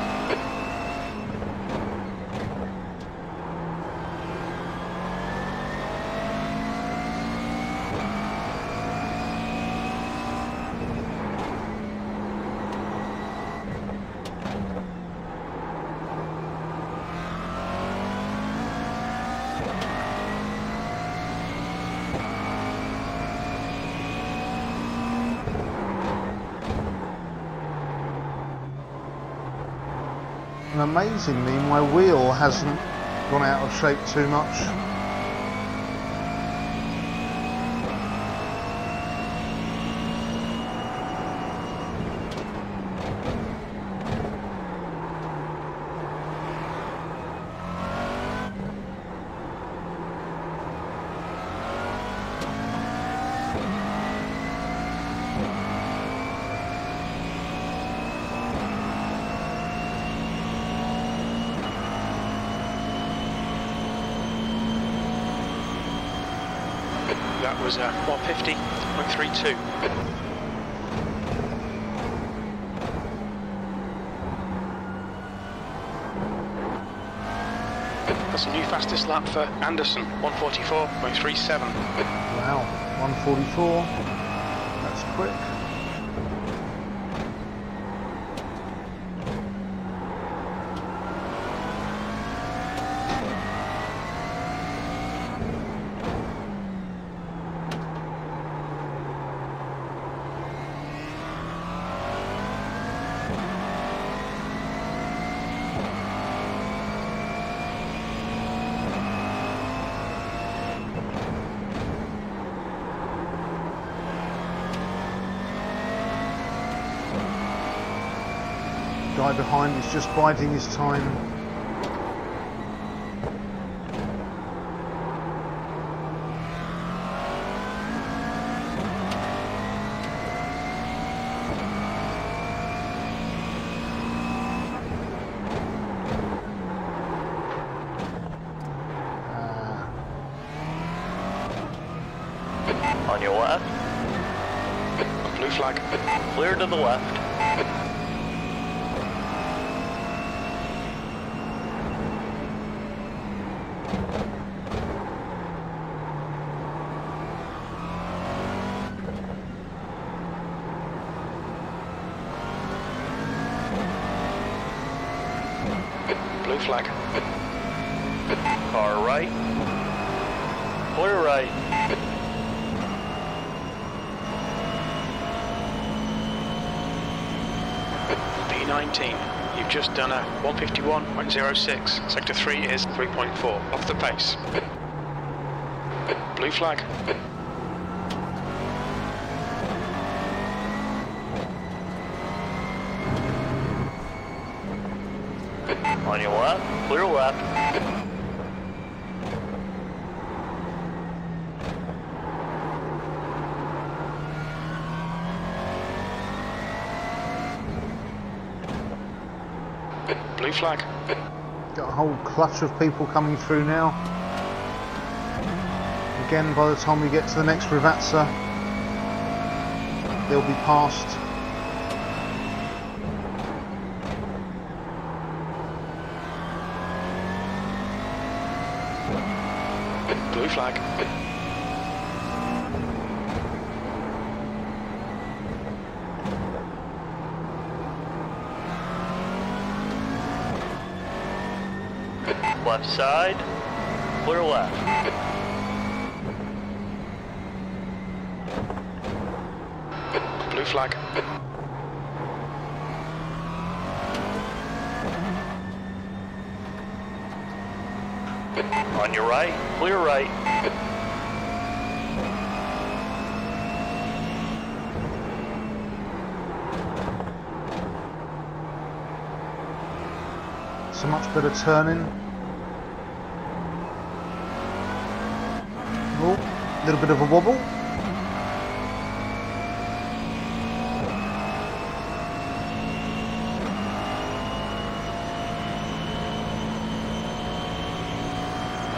And amazingly, my wheel hasn't gone out of shape too much. That was 150.32. That's a new fastest lap for Anderson, 144.37. Wow, 144. That's quick. Guy behind is just biding his time. On your left. Blue flag. Clear to the left. Blue flag. Car right. Clear right. P19. You've just done a 151.06. Sector 3 is 3.4. Off the pace. Blue flag. On your left. Clear left. Blue flag. Got a whole clutch of people coming through now. Again, by the time we get to the next Rivazza, they'll be passed. Blue flag. Left side. Clear left. Blue flag. On your right. Clear right. So much better turning. Oh, a little bit of a wobble.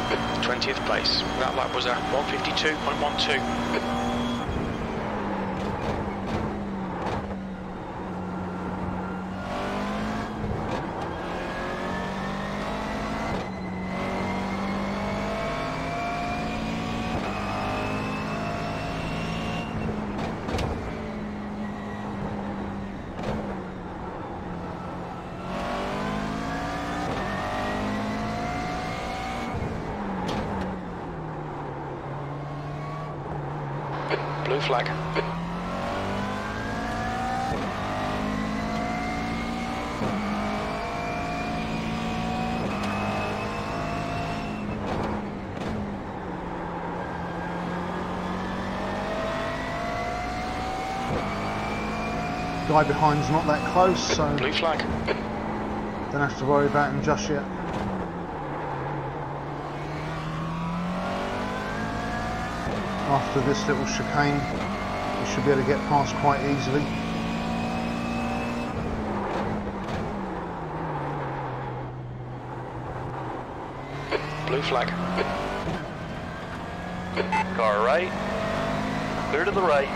th 20th place. That lap was a 152.12. Blue flag. Guy behind's not that close, so Blue flag. don't have to worry about him just yet. After this little chicane, we should be able to get past quite easily. Blue flag. Car right. Clear to the right.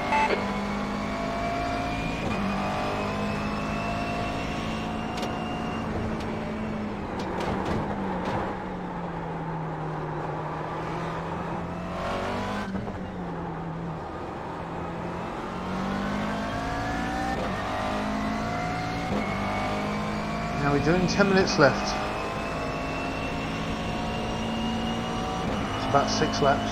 Now we're doing 10 minutes left. It's about 6 laps.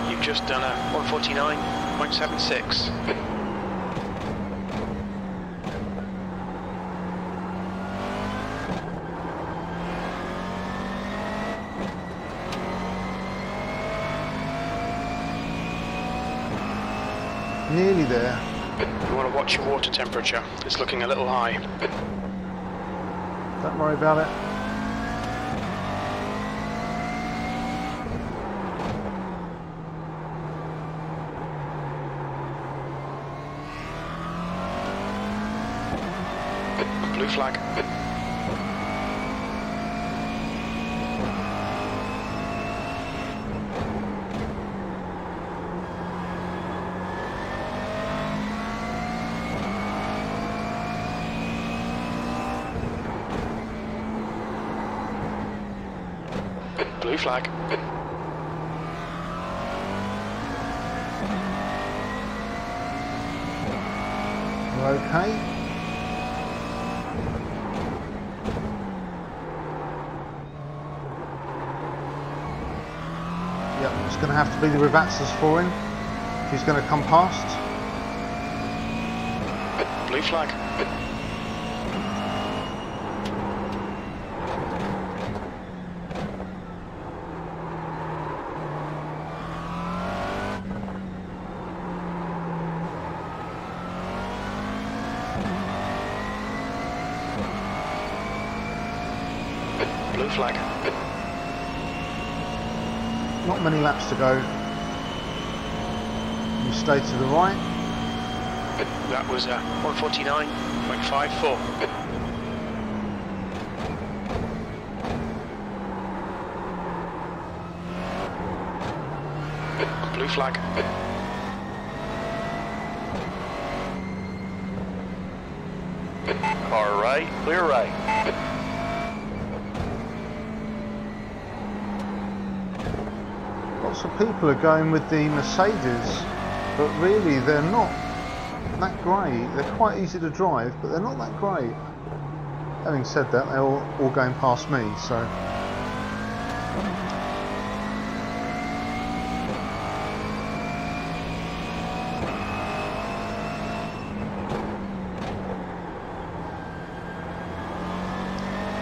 You've just done a 149.76. Nearly there. You want to watch your water temperature. It's looking a little high. Don't worry about it. Blue flag. Blue flag. We're okay. Yep, it's going to have to be the Rivazzas for him if he's going to come past. Blue flag. Blue flag. Not many laps to go. You stay to the right. That was a 149.54. Blue flag. Car right. Clear right. Lots of people are going with the Mercedes, but really they're not that great. They're quite easy to drive, but they're not that great. Having said that, they're all going past me, so...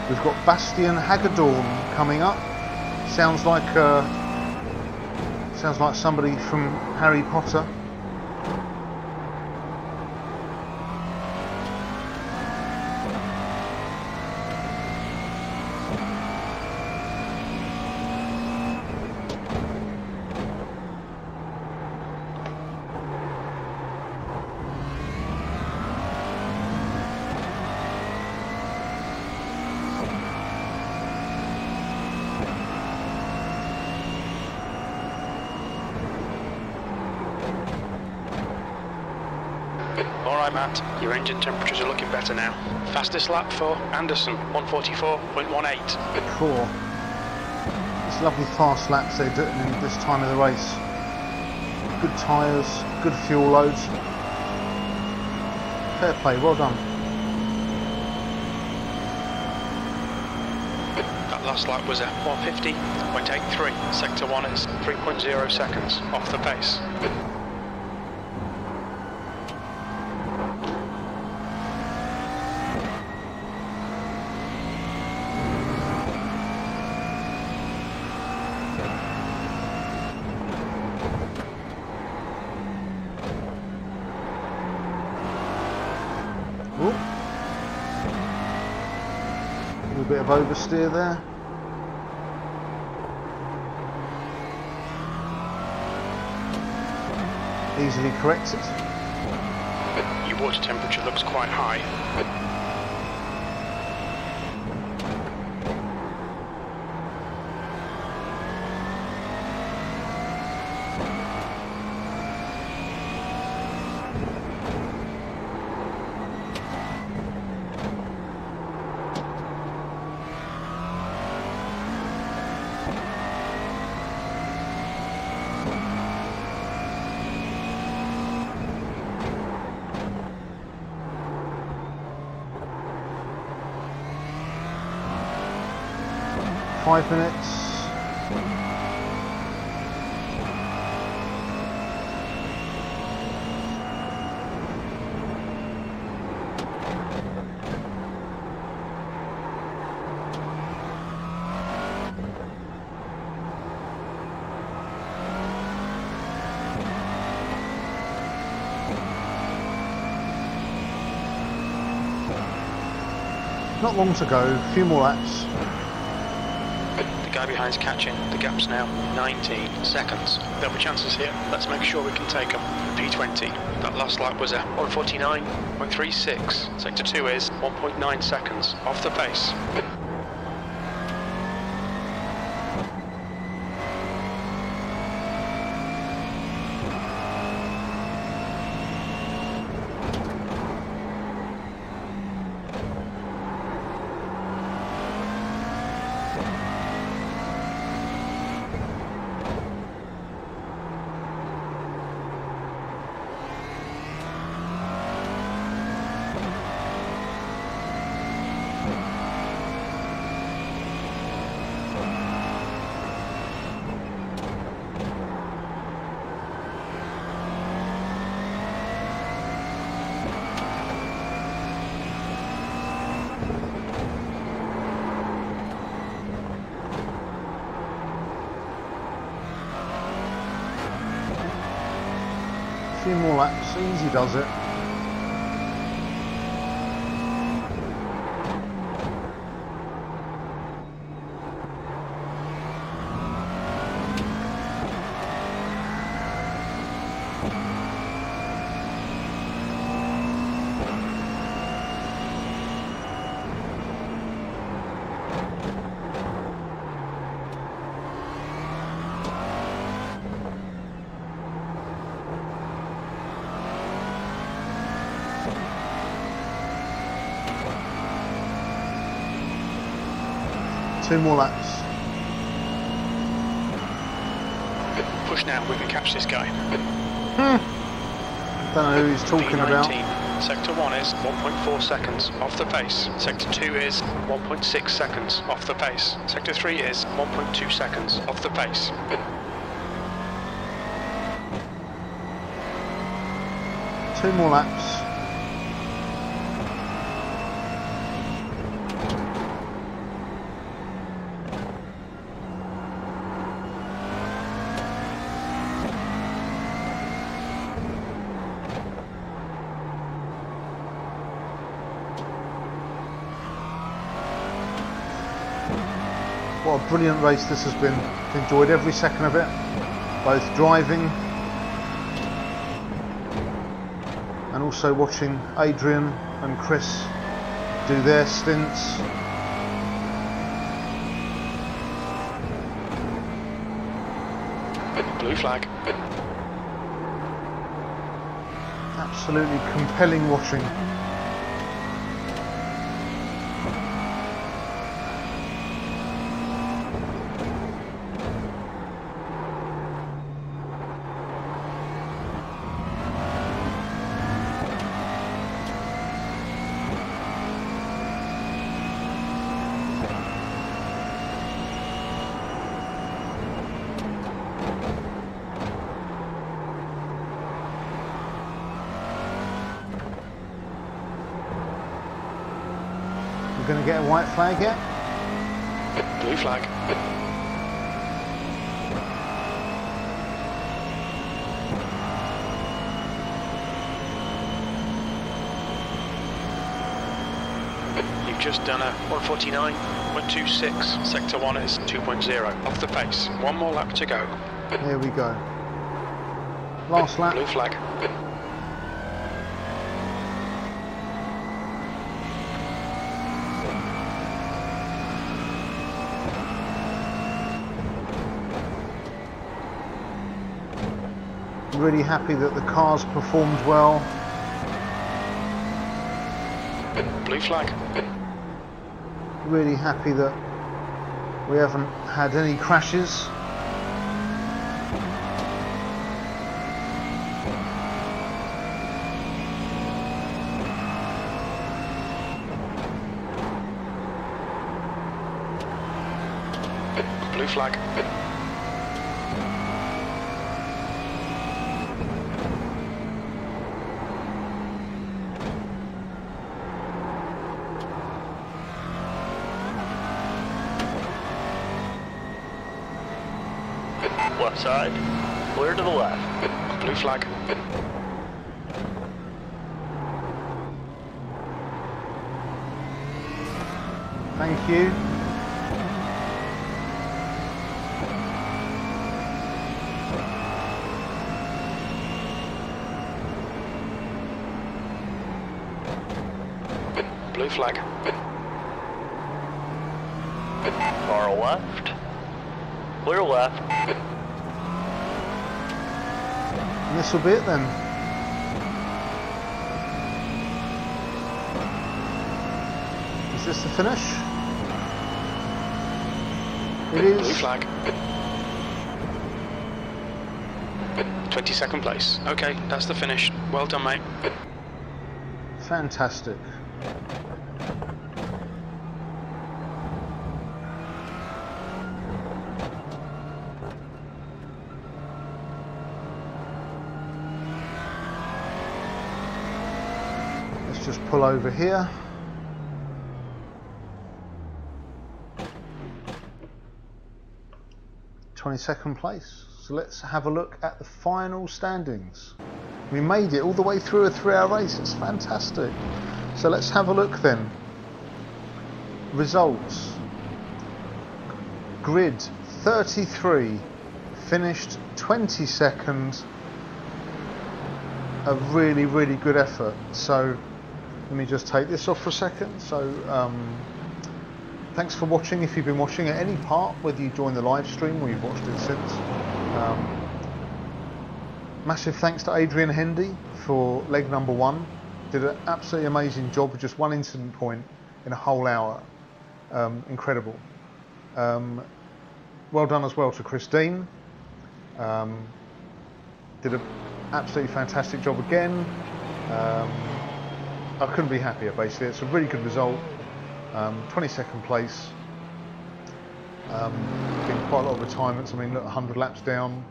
We've got Bastian Hagedorn coming up. Sounds like somebody from Harry Potter. Alright Matt, your engine temperatures are looking better now. Fastest lap for Anderson, 144.18. Cool. It's lovely fast laps they're doing in this time of the race. Good tyres, good fuel loads. Fair play, well done. That last lap was a 150.83. Sector 1 is 3.0 seconds off the pace. Ooh. A little bit of oversteer there. Easily corrected. Your water temperature looks quite high. 5 minutes. Not long to go, a few more laps. The guy behind's catching. The gap's now 19 seconds. There'll be chances here. Let's make sure we can take them. P20. That last lap was a 1:49.36. Sector 2 is 1.9 seconds off the pace. A few more laps, easy does it. Two more laps. Push now, we can catch this guy. Don't know who he's talking about. Sector 1 is 1.4 seconds off the pace. Sector 2 is 1.6 seconds off the pace. Sector 3 is 1.2 seconds off the pace. Two more laps. What a brilliant race this has been. Enjoyed every second of it, both driving and also watching Adrian and Chris do their stints. Blue flag. Absolutely compelling watching. We're going to get a white flag yet? Blue flag. You've just done a 1:49.26. Sector 1 is 2.0 off the pace. One more lap to go. Here we go. Last lap. Blue flag. Really happy that the cars performed well. Blue flag. Really happy that we haven't had any crashes. Blue flag. Left side, clear to the left. Blue flag. Thank you. Blue flag. Car left, clear left. And this will be it then. Is this the finish? It is. Blue flag. 22nd place. Okay, that's the finish. Well done, mate. Fantastic. Let's just pull over here. Second place. So let's have a look at the final standings. We made it all the way through a 3-hour race. It's fantastic. So let's have a look then. Results. Grid 33 finished 22nd. A really, really good effort. So let me just take this off for a second. So thanks for watching. If you've been watching at any part, whether you joined the live stream or you've watched it since. Massive thanks to Adrian Hendy for leg number 1. Did an absolutely amazing job with just one incident point in a whole hour. Incredible. Well done as well to Christine. Did an absolutely fantastic job again. I couldn't be happier, basically. It's a really good result. 22nd place. Been quite a lot of retirements. I mean, look, 100 laps down,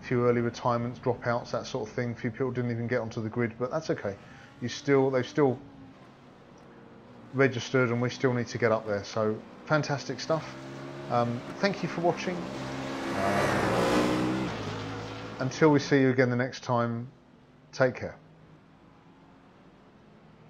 a few early retirements, dropouts, that sort of thing. A few people didn't even get onto the grid, but that's okay. They've still registered, and we still need to get up there. So fantastic stuff. Thank you for watching. Until we see you again the next time, take care.